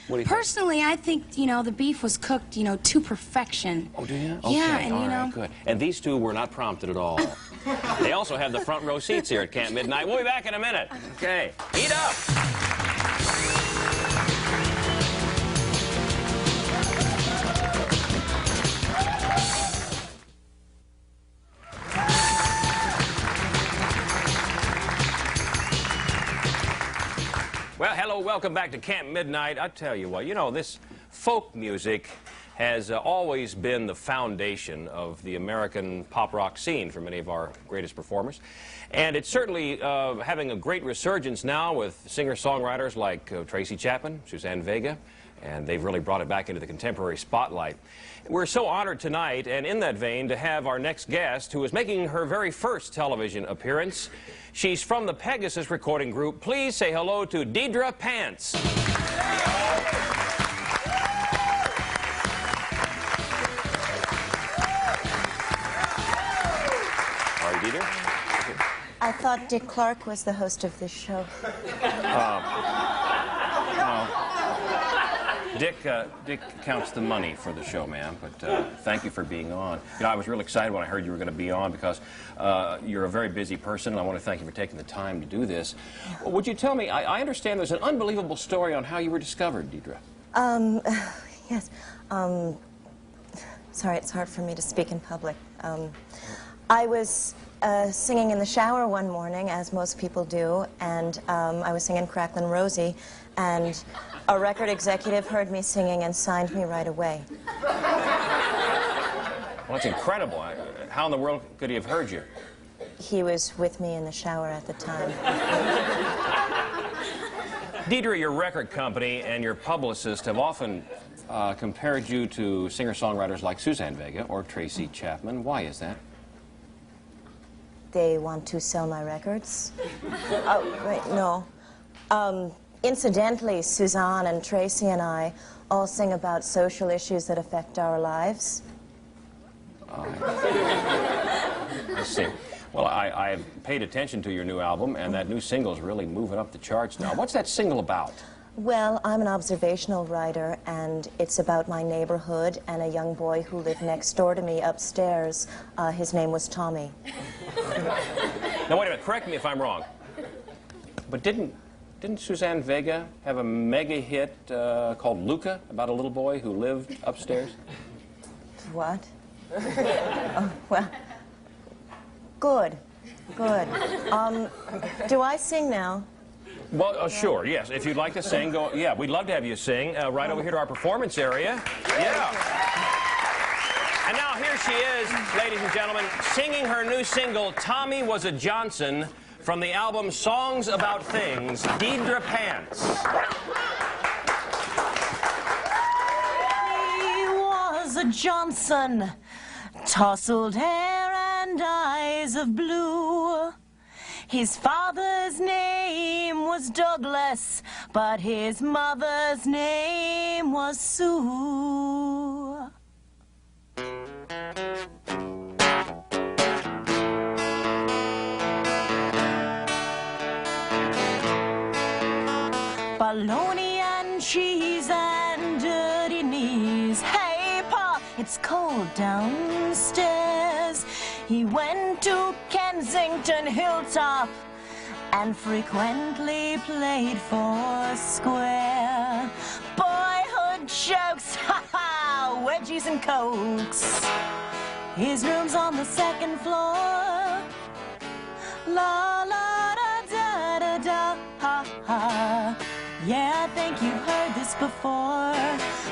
Speaker 2: What do you
Speaker 15: personally, I think, you know, the beef was cooked, to perfection.
Speaker 2: Oh, do you?
Speaker 15: Yeah,
Speaker 2: Okay,
Speaker 15: and
Speaker 2: all
Speaker 15: you know.
Speaker 2: right, good. And these two were not prompted at all. They also have the front row seats here at Camp Midnite. We'll be back in a minute. Okay, eat up. Well, hello, welcome back to Camp Midnite. I tell you what, this folk music has always been the foundation of the American pop rock scene for many of our greatest performers. And it's certainly having a great resurgence now with singer-songwriters like Tracy Chapman, Suzanne Vega, and they've really brought it back into the contemporary spotlight. We're so honored tonight, and in that vein, to have our next guest, who is making her very first television appearance. She's from the Pegasus recording group. Please say hello to Deidre Pants. All right, Deidre.
Speaker 3: I thought Dick Clark was the host of this show.
Speaker 2: Dick counts the money for the show, ma'am, but thank you for being on. I was really excited when I heard you were going to be on because you're a very busy person, and I want to thank you for taking the time to do this. Would you tell me, I understand there's an unbelievable story on how you were discovered, Deidre.
Speaker 3: Yes. Sorry, it's hard for me to speak in public. I was singing in the shower one morning, as most people do, and I was singing Cracklin' Rosie, and a record executive heard me singing and signed me right away.
Speaker 2: Well, that's incredible. How in the world could he have heard you?
Speaker 3: He was with me in the shower at the time.
Speaker 2: Deidre, your record company and your publicist have often compared you to singer-songwriters like Suzanne Vega or Tracy Chapman. Why is that?
Speaker 3: They want to sell my records? Oh, wait, no. Incidentally, Suzanne and Tracy and I all sing about social issues that affect our lives.
Speaker 2: I see. Well, I've paid attention to your new album, and that new single's really moving up the charts now. What's that single about?
Speaker 3: Well, I'm an observational writer, and it's about my neighborhood and a young boy who lived next door to me upstairs. His name was Tommy.
Speaker 2: Now, wait a minute. Correct me if I'm wrong. But didn't Suzanne Vega have a mega hit called Luca about a little boy who lived upstairs?
Speaker 3: What? Oh, well, good. Do I sing now?
Speaker 2: Well, sure, yes. If you'd like to sing, go. Yeah, we'd love to have you sing right over here to our performance area. Yeah. And now here she is, ladies and gentlemen, singing her new single, Tommy Was a Johnson, from the album Songs About Things, Deidre Pants.
Speaker 3: He was a Johnson, tousled hair and eyes of blue. His father's name was Douglas, but his mother's name was Sue. Bologna and cheese and dirty knees. Hey, Pa, it's cold downstairs. He went to Kensington Hilltop and frequently played for square. Boyhood jokes, ha-ha, wedgies and cokes. His room's on the second floor. La la da da da da, ha-ha. Yeah, I think you've heard this before.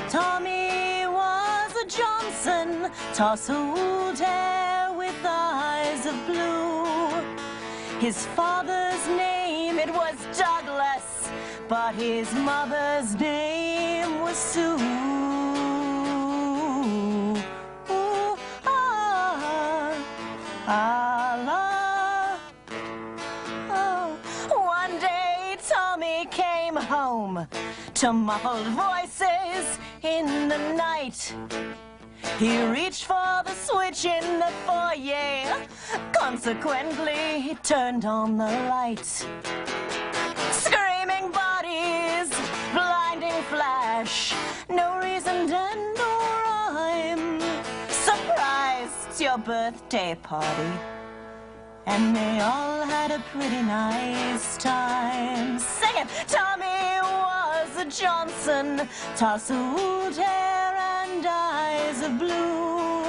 Speaker 3: Tommy was a Johnson, tousled hair with eyes of blue. His father's name, it was Douglas, but his mother's name was Sue. Ooh, ah, ah, oh. One day Tommy came home to muffled voices in the night. He reached for the switch in the foyer. Consequently, he turned on the light. Screaming body foolish. No reason and no rhyme. Surprise, it's your birthday party. And they all had a pretty nice time. Sing it! Tommy was a Johnson, tousled hair and eyes of blue.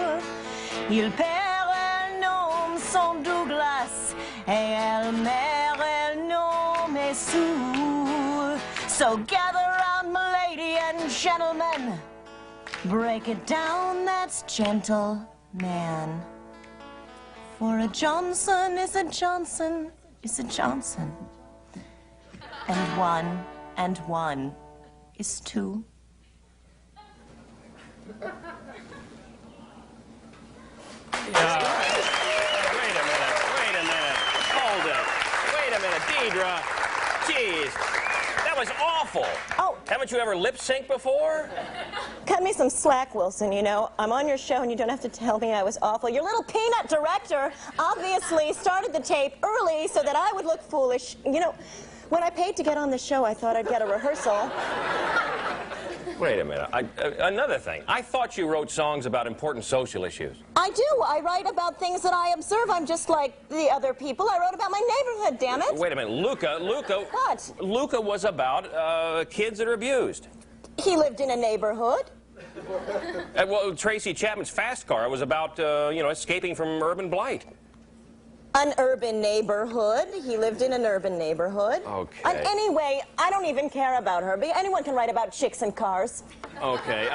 Speaker 3: Il père, elle nomme son Douglas, et elle mère, elle nomme Sue. So gather round, my lady and gentlemen, break it down, that's gentleman. For a Johnson is a Johnson is a Johnson. And one is two.
Speaker 2: Wait a minute. Hold it. Wait a minute, Deidre. Jeez. That was awful.
Speaker 3: Oh.
Speaker 2: Haven't you ever lip synced before?
Speaker 3: Cut me some slack, Wilson, you know. I'm on your show and you don't have to tell me I was awful. Your little peanut director obviously started the tape early so that I would look foolish. You know, when I paid to get on the show, I thought I'd get a rehearsal.
Speaker 2: Wait a minute. Another thing. I thought you wrote songs about important social issues.
Speaker 3: I do. I write about things that I observe. I'm just like the other people. I wrote about my neighborhood, damn it.
Speaker 2: Wait a minute. Luca.
Speaker 3: What?
Speaker 2: Luca was about kids that are abused.
Speaker 3: He lived in a neighborhood.
Speaker 2: Well, Tracy Chapman's Fast Car was about, you know, escaping from urban blight.
Speaker 3: An urban neighborhood. He lived in an urban neighborhood.
Speaker 2: Okay.
Speaker 3: And anyway, I don't even care about her. Anyone can write about chicks and cars.
Speaker 2: Okay.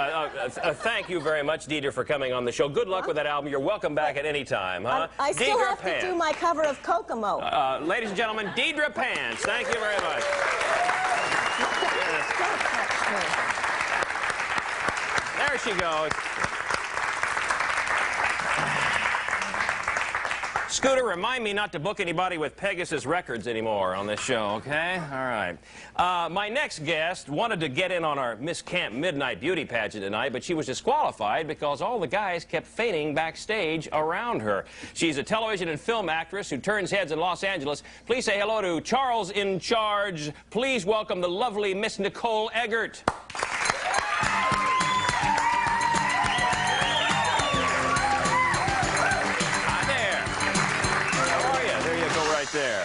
Speaker 2: Thank you very much, Deidre, for coming on the show. Good luck with that album. You're welcome back at any time, huh?
Speaker 3: I still
Speaker 2: Deidre
Speaker 3: have
Speaker 2: Pants.
Speaker 3: to do my cover of Kokomo.
Speaker 2: Ladies and gentlemen, Deidre Pants. Thank you very much. There she goes. Scooter, remind me not to book anybody with Pegasus Records anymore on this show, okay? All right. My next guest wanted to get in on our Miss Camp Midnite beauty pageant tonight, but she was disqualified because all the guys kept fainting backstage around her. She's a television and film actress who turns heads in Los Angeles. Please say hello to Charles in Charge. Please welcome the lovely Miss Nicole Eggert. There.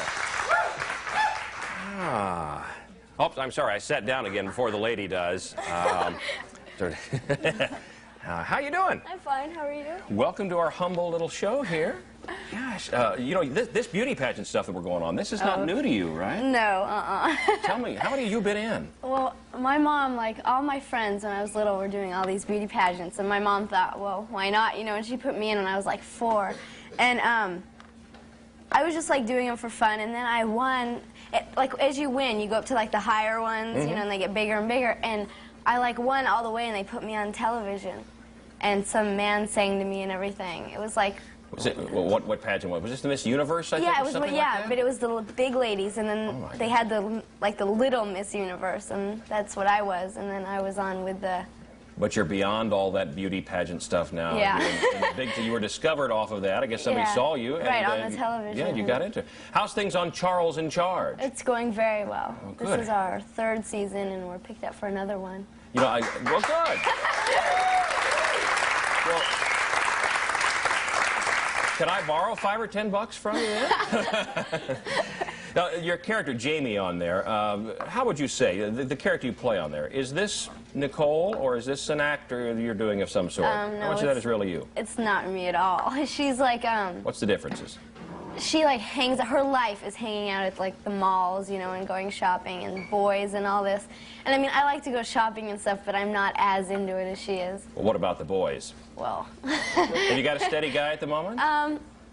Speaker 2: Oops, I'm sorry. I sat down again before the lady does. How you doing?
Speaker 16: I'm fine. How are you?
Speaker 2: Welcome to our humble little show here. Gosh, you know, this beauty pageant stuff that we're going on, this is not new to you, right?
Speaker 16: No,
Speaker 2: Tell me, how many have you been in?
Speaker 16: Well, my mom, like, all my friends when I was little were doing all these beauty pageants, and my mom thought, well, why not, you know, and she put me in when I was like 4. And, I was just like doing them for fun, and then I won. Like as you win, you go up to like the higher ones, you know, and they get bigger and bigger. And I like won all the way, and they put me on television, and some man sang to me and everything. It was like.
Speaker 2: Was it what pageant was? Was this the Miss Universe? I think,
Speaker 16: yeah, it was.
Speaker 2: Like
Speaker 16: yeah, but it was the big ladies, and then they had the little Miss Universe, and that's what I was. And then I was on with the.
Speaker 2: But you're beyond all that beauty pageant stuff now.
Speaker 16: Yeah.
Speaker 2: You were discovered off of that. I guess somebody saw you. And,
Speaker 16: right, on the television.
Speaker 2: Yeah, you got into it. How's things on Charles in Charge?
Speaker 16: It's going very well.
Speaker 2: Oh, good.
Speaker 16: This is our 3rd season, and we're picked up for another one.
Speaker 2: You know, well, good. Well, can I borrow $5 or $10 from you? Now, your character, Jamie, on there, how would you say, the character you play on there, is this Nicole, or is this an actor you're doing of some sort?
Speaker 16: No,
Speaker 2: how much of that is really you?
Speaker 16: It's not me at all. She's like,
Speaker 2: What's the differences?
Speaker 16: She like hangs, her life is hanging out at like the malls, you know, and going shopping and boys and all this. And I mean, I like to go shopping and stuff, but I'm not as into it as she is.
Speaker 2: Well, what about the boys?
Speaker 16: Well.
Speaker 2: Have you got a steady guy at the moment?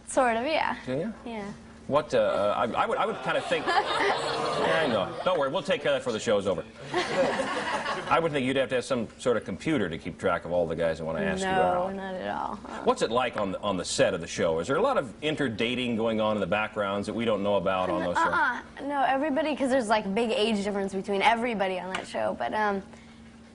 Speaker 16: Sort of, yeah.
Speaker 2: Do you?
Speaker 16: Yeah.
Speaker 2: What, I would kind of think, I know, don't worry, we'll take care of that before the show's over. I would think you'd have to have some sort of computer to keep track of all the guys that want to ask you out.
Speaker 16: No, not at all.
Speaker 2: What's it like on the set of the show? Is there a lot of inter-dating going on in the backgrounds that we don't know about on those shows?
Speaker 16: No, everybody, because there's like big age difference between everybody on that show, but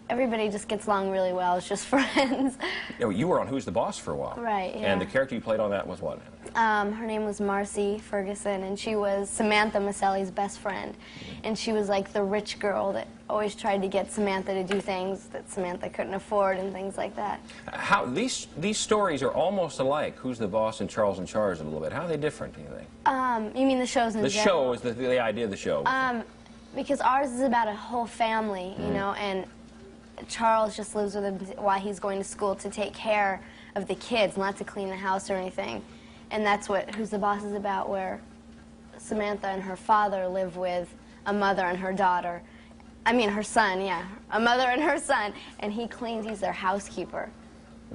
Speaker 16: everybody just gets along really well. It's just friends.
Speaker 2: You were on Who's the Boss for a while.
Speaker 16: Right, yeah.
Speaker 2: And the character you played on that was what?
Speaker 16: Her name was Marcy Ferguson, and she was Samantha Maselli's best friend. And she was like the rich girl that always tried to get Samantha to do things that Samantha couldn't afford and things like that.
Speaker 2: How these stories are almost alike. Who's the Boss and Charles in Charge a little bit. How are they different, do you think?
Speaker 16: You mean the shows in general?
Speaker 2: The show is the idea of the show.
Speaker 16: Because ours is about a whole family, you know, and Charles just lives with him while he's going to school to take care of the kids, not to clean the house or anything. And that's what Who's the Boss is about, where Samantha and her father live with a mother and her daughter. I mean, her son, yeah. A mother and her son. And he cleans, he's their housekeeper.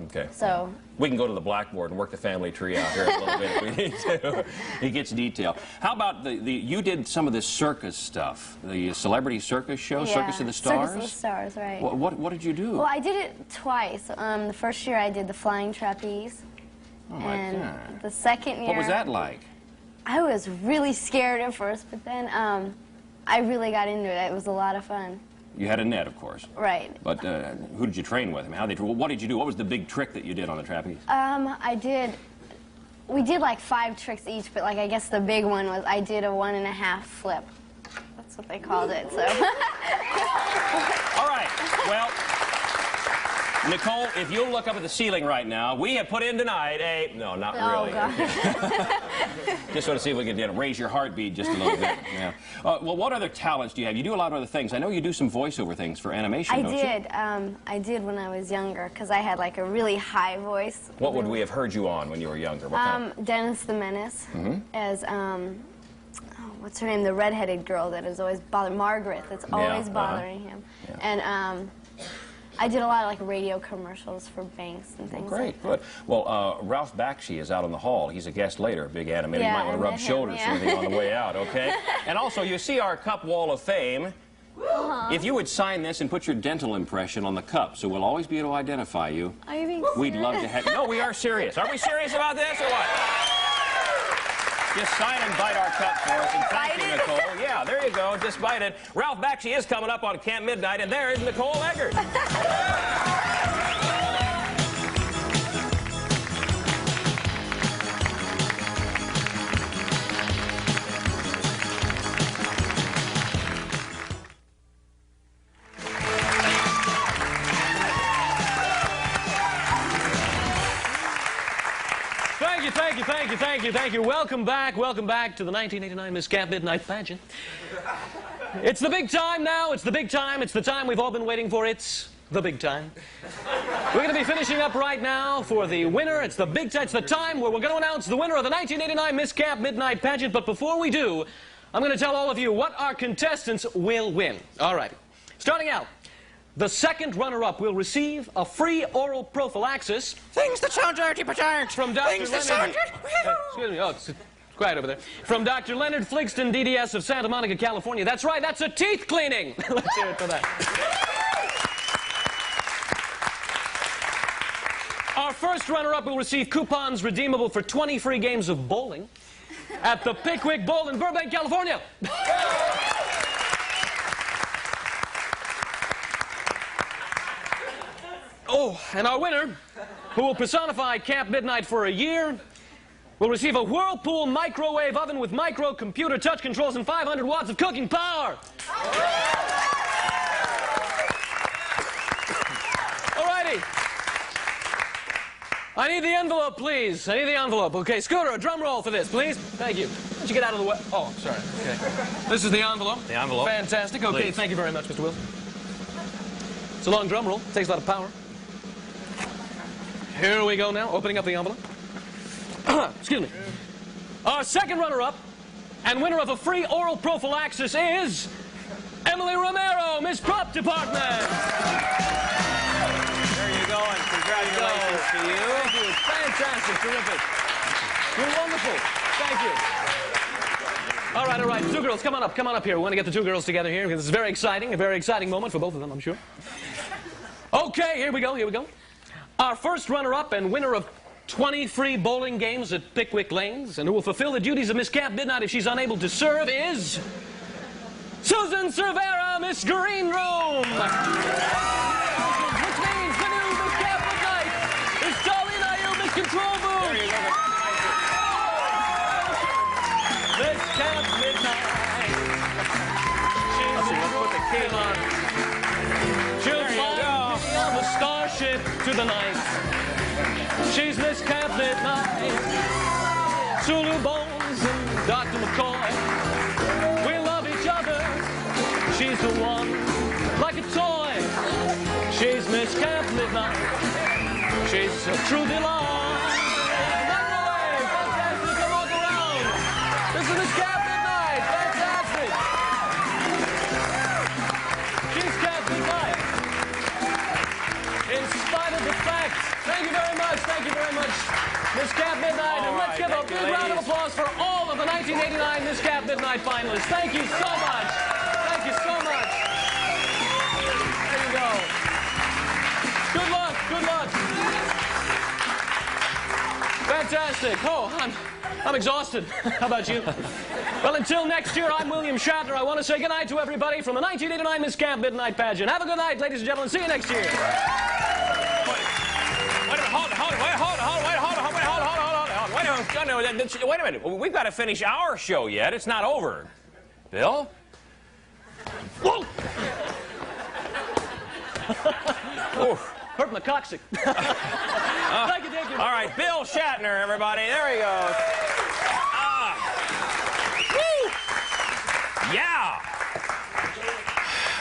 Speaker 2: Okay.
Speaker 16: So
Speaker 2: we can go to the blackboard and work the family tree out here a little bit if we need to. He gets detail. How about you did some of this circus stuff, the celebrity circus show,
Speaker 16: yeah,
Speaker 2: Circus of the Stars?
Speaker 16: Circus of the Stars, right.
Speaker 2: What did you do?
Speaker 16: Well, I did it twice. The first year I did the flying trapeze.
Speaker 2: Oh, my
Speaker 16: and
Speaker 2: God.
Speaker 16: the second year...
Speaker 2: What was that like?
Speaker 16: I was really scared at first, but then I really got into it. It was a lot of fun.
Speaker 2: You had a net, of course.
Speaker 16: Right.
Speaker 2: But who did you train with? I mean, what did you do? What was the big trick that you did on the trapeze?
Speaker 16: We did like 5 tricks each, but like I guess the big one was I did a 1.5 flip. That's what they called it, so.
Speaker 2: All right, well, Nicole, if you'll look up at the ceiling right now, we have put in tonight a... No, not really.
Speaker 16: God.
Speaker 2: Just want to see if we can raise your heartbeat just a little bit. Yeah. Well, what other talents do you have? You do a lot of other things. I know you do some voiceover things for animation, don't you?
Speaker 16: I did when I was younger, because I had like a really high voice.
Speaker 2: What would we have heard you on when you were younger? What kind?
Speaker 16: Dennis the Menace, as, what's her name? The redheaded girl that is always bothering, Margaret, that's always bothering him.
Speaker 2: Yeah.
Speaker 16: And, I did a lot of like radio commercials for banks and things like that.
Speaker 2: Good. Well, Ralph Bakshi is out in the hall. He's a guest later, a big animator.
Speaker 16: Yeah,
Speaker 2: you might want to rub shoulders or anything on the way out, okay? And also, you see our cup wall of fame. If you would sign this and put your dental impression on the cup, so we'll always be able to identify you.
Speaker 16: Are you being
Speaker 2: We'd
Speaker 16: serious?
Speaker 2: love to have... No, we are serious. Are we serious about this or what? Just sign and bite our cup for us, and thank you, Nicole. Yeah, there you go. Just bite it. Ralph Bakshi is coming up on Camp Midnite, and there is Nicole Eggert.
Speaker 1: Thank you. Welcome back to the 1989 Miss Camp Midnite Pageant. It's the big time now. It's the big time. It's the time we've all been waiting for. It's the big time. We're going to be finishing up right now for the winner. It's the big time. It's the time where we're going to announce the winner of the 1989 Miss Camp Midnite Pageant. But before we do, I'm going to tell all of you what our contestants will win. All right. Starting out, the second runner-up will receive a free oral prophylaxis.
Speaker 7: Things that sound dirty but aren't.
Speaker 1: From Dr.
Speaker 7: Things that sound dirty.
Speaker 1: Excuse me. Oh, it's quiet over there. From Dr. Leonard Fligston, DDS of Santa Monica, California. That's right. That's a teeth cleaning. Let's hear it for that. Our first runner-up will receive coupons redeemable for 20 free games of bowling at the Pickwick Bowl in Burbank, California. Oh, and our winner, who will personify Camp Midnite for a year, will receive a Whirlpool microwave oven with micro-computer touch controls and 500 watts of cooking power. All righty. I need the envelope, please. I need the envelope. Okay, Scooter, a drum roll for this, please. Thank you. Why don't you get out of the way? Oh, I'm sorry. Okay. This is the envelope.
Speaker 2: The envelope.
Speaker 1: Fantastic. Okay,
Speaker 2: Please.
Speaker 1: thank you very much, Mr. Wilson. It's a long drum roll. Takes a lot of power. Here we go now, opening up the envelope. Excuse me. Our second runner-up and winner of a free oral prophylaxis is Emily Romero, Miss Prop Department.
Speaker 2: There you go, and congratulations to you.
Speaker 1: Thank you. Fantastic. Terrific. You're wonderful. Thank you. All right. Two girls, come on up here. We want to get the two girls together here because this is very exciting, a very exciting moment for both of them, I'm sure. Okay, here we go. Our first runner-up and winner of 20 free bowling games at Pickwick Lanes, and who will fulfill the duties of Miss Camp Midnite if she's unable to serve, is Susan Cervera, Miss Green Room. into the night. She's Miss Camp Midnite, Sulu Bones and Dr. McCoy. We love each other. She's the one, like a toy. She's Miss Camp Midnite. She's a true delight. Microwave, fantastic, come walk around. This is Miss Camp Midnite, fantastic. She's Camp Midnite. In spite of the fact, thank you very much, Miss Camp Midnite. And let's give a big round of applause for all of the 1989 Miss Camp Midnite finalists. Thank you so much. Thank you so much. There you go. Good luck, good luck. Fantastic. Oh, I'm exhausted. How about you? Well, until next year, I'm William Shatner. I want to say goodnight to everybody from the 1989 Miss Camp Midnite pageant. Have a good night, ladies and gentlemen. See you next year.
Speaker 2: Wait a minute. We've got to finish our show yet. It's not over. Bill? Whoa!
Speaker 1: Hurt my coccyx. Thank you.
Speaker 2: All right, Bill Shatner, everybody. There he goes. Woo! Yeah!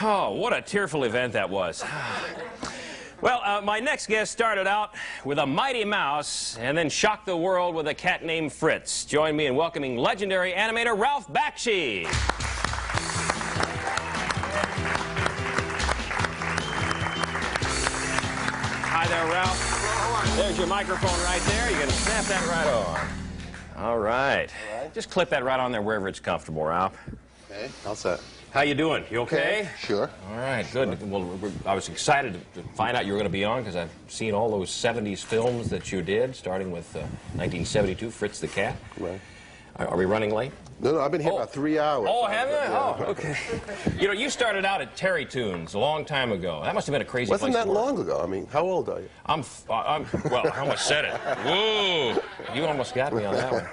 Speaker 2: Oh, what a tearful event that was. Well, my next guest started out with a Mighty Mouse and then shocked the world with a cat named Fritz. Join me in welcoming legendary animator Ralph Bakshi. Hi there, Ralph. There's your microphone right there. You're going to snap that right on. All right. Just clip that right on there wherever it's comfortable, Ralph.
Speaker 17: Okay, all set.
Speaker 2: How you doing? You okay?
Speaker 17: Sure.
Speaker 2: All right, good. Well, I was excited to find out you were going to be on because I've seen all those 70s films that you did, starting with 1972, Fritz the Cat.
Speaker 17: Right.
Speaker 2: Are we running late?
Speaker 17: No, I've been here about 3 hours.
Speaker 2: Oh, have you?
Speaker 17: Yeah.
Speaker 2: Oh, okay. You know, you started out at Terry Tunes a long time ago. That must have been a crazy place to work.
Speaker 17: Wasn't that long ago? I mean, how old are you?
Speaker 2: Well, I almost said it. Whoa! You almost got me on that one.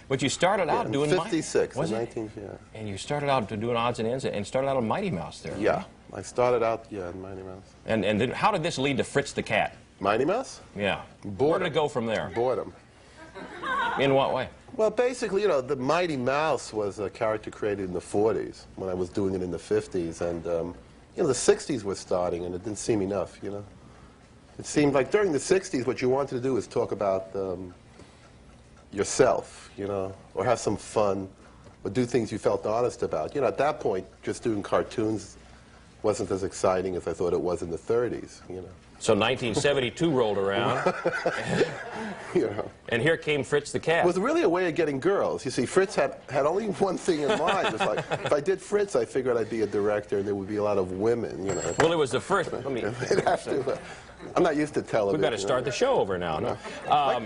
Speaker 2: But you started out doing
Speaker 17: 56,
Speaker 2: was
Speaker 17: in
Speaker 2: it?
Speaker 17: 19, yeah.
Speaker 2: And you started out doing odds and ends, and started out on Mighty Mouse there.
Speaker 17: Yeah, I started out, in Mighty Mouse.
Speaker 2: And then how did this lead to Fritz the Cat?
Speaker 17: Mighty Mouse?
Speaker 2: Yeah.
Speaker 17: Boredom.
Speaker 2: Where did it go from there?
Speaker 17: Boredom.
Speaker 2: In what way?
Speaker 17: Well, basically, you know, the Mighty Mouse was a character created in the 40s when I was doing it in the 50s. And, you know, the 60s were starting, and it didn't seem enough, you know. It seemed like during the 60s, what you wanted to do is talk about yourself, you know, or have some fun, or do things you felt honest about. You know, at that point, just doing cartoons wasn't as exciting as I thought it was in the 30s, you know.
Speaker 2: So 1972 rolled around,
Speaker 17: you know.
Speaker 2: And here came Fritz the Cat.
Speaker 17: It was really a way of getting girls. You see, Fritz had only one thing in mind. It's like, if I did Fritz, I figured I'd be a director and there would be a lot of women, you know.
Speaker 2: Well, it was the first. Let me.
Speaker 17: I'm not used to television.
Speaker 2: We've got to start the show over now. No?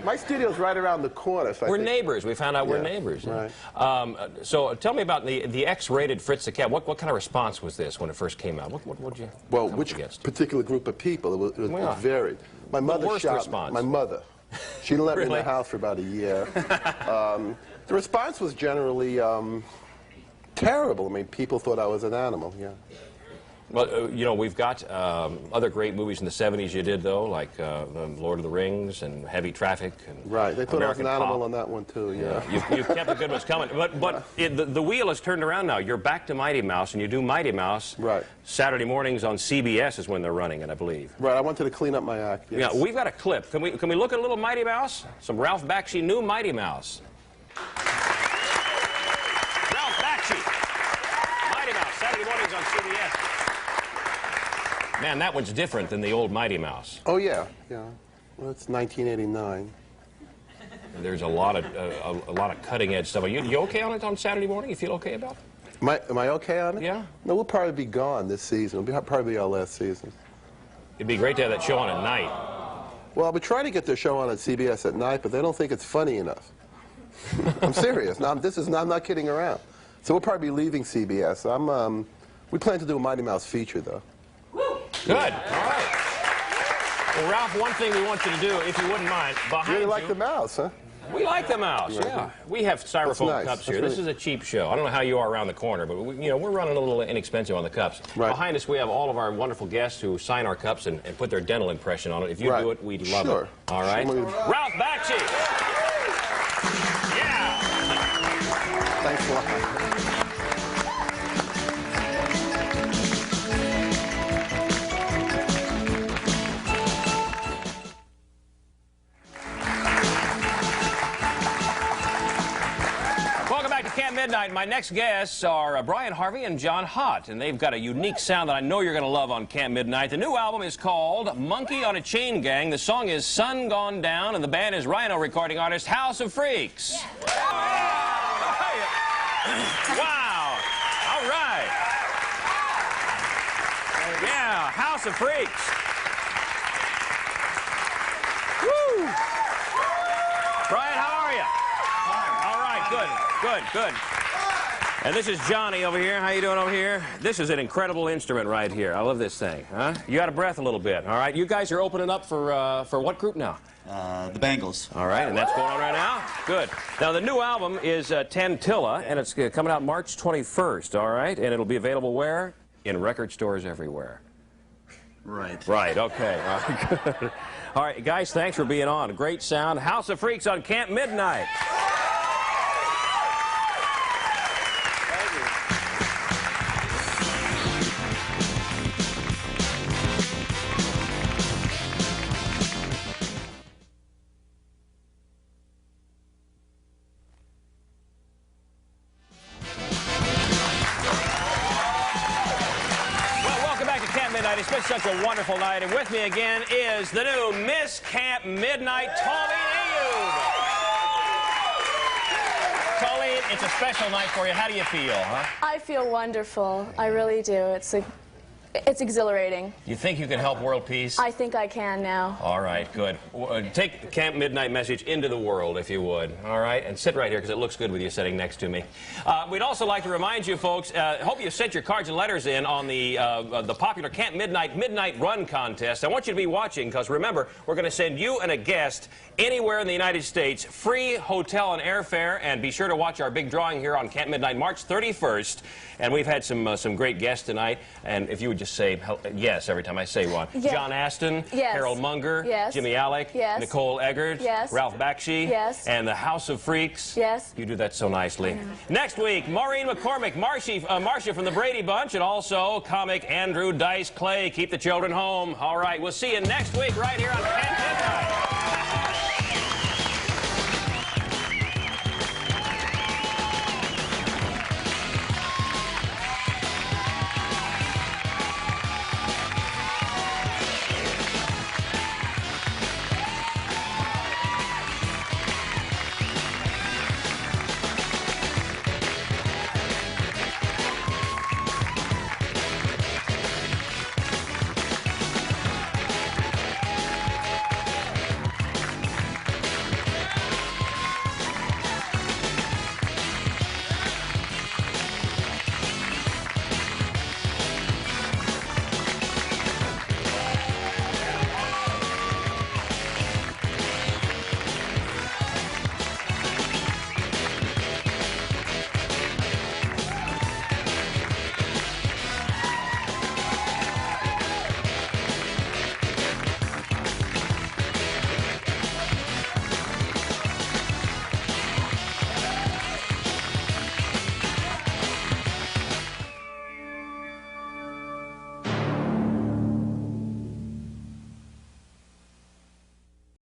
Speaker 17: My studio's right around the corner.
Speaker 2: We're neighbors. We found out we're neighbors. Right. So tell me about the X-rated Fritz the Cat. What kind of response was this when it first came out? What did you
Speaker 17: Well, which particular group of people? It was varied. My mother shot me. My mother. She didn't let me in the house for about a year. The response was generally terrible. I mean, people thought I was an animal, yeah.
Speaker 2: Well, you know, we've got other great movies in the 70s you did, though, like The Lord of the Rings and Heavy Traffic. And
Speaker 17: right, they thought
Speaker 2: American
Speaker 17: I was an animal
Speaker 2: Pop.
Speaker 17: on that one, too, yeah.
Speaker 2: You've kept the good ones coming. But the wheel has turned around now. You're back to Mighty Mouse, and you do Mighty Mouse.
Speaker 17: Right.
Speaker 2: Saturday mornings on CBS is when they're running it, I believe.
Speaker 17: Right, I wanted to clean up my act, yes.
Speaker 2: Yeah, we've got a clip. Can we look at a little Mighty Mouse? Some Ralph Bakshi, new Mighty Mouse. Ralph Bakshi. Mighty Mouse, Saturday mornings on CBS. Man, that one's different than the old Mighty Mouse.
Speaker 17: Oh, yeah, yeah. Well, it's 1989.
Speaker 2: There's a lot of cutting-edge stuff. Are you okay on it on Saturday morning? You feel okay about it?
Speaker 17: Am I okay on it?
Speaker 2: Yeah.
Speaker 17: No, we'll probably be gone this season. It'll probably be our last season.
Speaker 2: It'd be great to have that show on at night.
Speaker 17: Well, I'll be trying to get their show on at CBS at night, but they don't think it's funny enough. I'm serious. Now, I'm not kidding around. So we'll probably be leaving CBS. We plan to do a Mighty Mouse feature, though.
Speaker 2: Good. All right. Well, Ralph, one thing we want you to do, if you wouldn't mind, behind
Speaker 17: you really
Speaker 2: you...
Speaker 17: like the mouse, huh?
Speaker 2: We like the mouse, yeah. We have styrofoam
Speaker 17: nice.
Speaker 2: cups here.
Speaker 17: That's
Speaker 2: This is a cheap show. I don't know how you are around the corner, but we're running a little inexpensive on the cups.
Speaker 17: Right.
Speaker 2: Behind us, we have all of our wonderful guests who sign our cups and put their dental impression on it. If you do it, we'd love it. All right? Ralph Bakshi. Yeah.
Speaker 17: Thanks a lot.
Speaker 2: Camp Midnite. My next guests are Brian Harvey and John Hott, and they've got a unique sound that I know you're going to love on Camp Midnite. The new album is called Monkey on a Chain Gang. The song is Sun Gone Down, and the band is Rhino recording artist House of Freaks. Yeah. Wow. All right. Yeah, House of Freaks. Woo. Brian, how are you? All right, good. Good, good. And this is Johnny over here. How you doing over here? This is an incredible instrument right here. I love this thing. Huh? You out of breath a little bit. All right. You guys are opening up for what group now?
Speaker 18: The Bangles.
Speaker 2: All right, and that's going on right now? Good. Now, the new album is Tantilla, and it's coming out March 21st, all right? And it'll be available where? In record stores everywhere.
Speaker 18: Right.
Speaker 2: Right, okay. All right, good. All right, guys, thanks for being on. Great sound. House of Freaks on Camp Midnite. It's been such a wonderful night, and with me again is the new Miss Camp Midnite, Colleen, it's a special night for you. How do you feel, huh?
Speaker 5: I feel wonderful. I really do. It's exhilarating.
Speaker 2: You think you can help world peace?
Speaker 5: I think I can now.
Speaker 2: All right, good. Take the Camp Midnite message into the world, if you would. All right? And sit right here, because it looks good with you sitting next to me. We'd also like to remind you, folks, hope you sent your cards and letters in on the popular Camp Midnite Midnight Run contest. I want you to be watching, because remember, we're going to send you and a guest anywhere in the United States, free hotel and airfare, and be sure to watch our big drawing here on Camp Midnite, March 31st. And we've had some great guests tonight, and if you would just say yes every time I say one.
Speaker 5: Yes.
Speaker 2: John Astin,
Speaker 5: yes.
Speaker 2: Harold Munger,
Speaker 5: yes.
Speaker 2: Jimmy Alec,
Speaker 5: yes.
Speaker 2: Nicole Eggert,
Speaker 5: yes.
Speaker 2: Ralph Bakshi,
Speaker 5: yes.
Speaker 2: and the House of Freaks.
Speaker 5: Yes.
Speaker 2: You do that so nicely. Next week, Maureen McCormick, Marcia from the Brady Bunch, and also comic Andrew Dice Clay. Keep the children home. All right, we'll see you next week right here on Camp Midnite.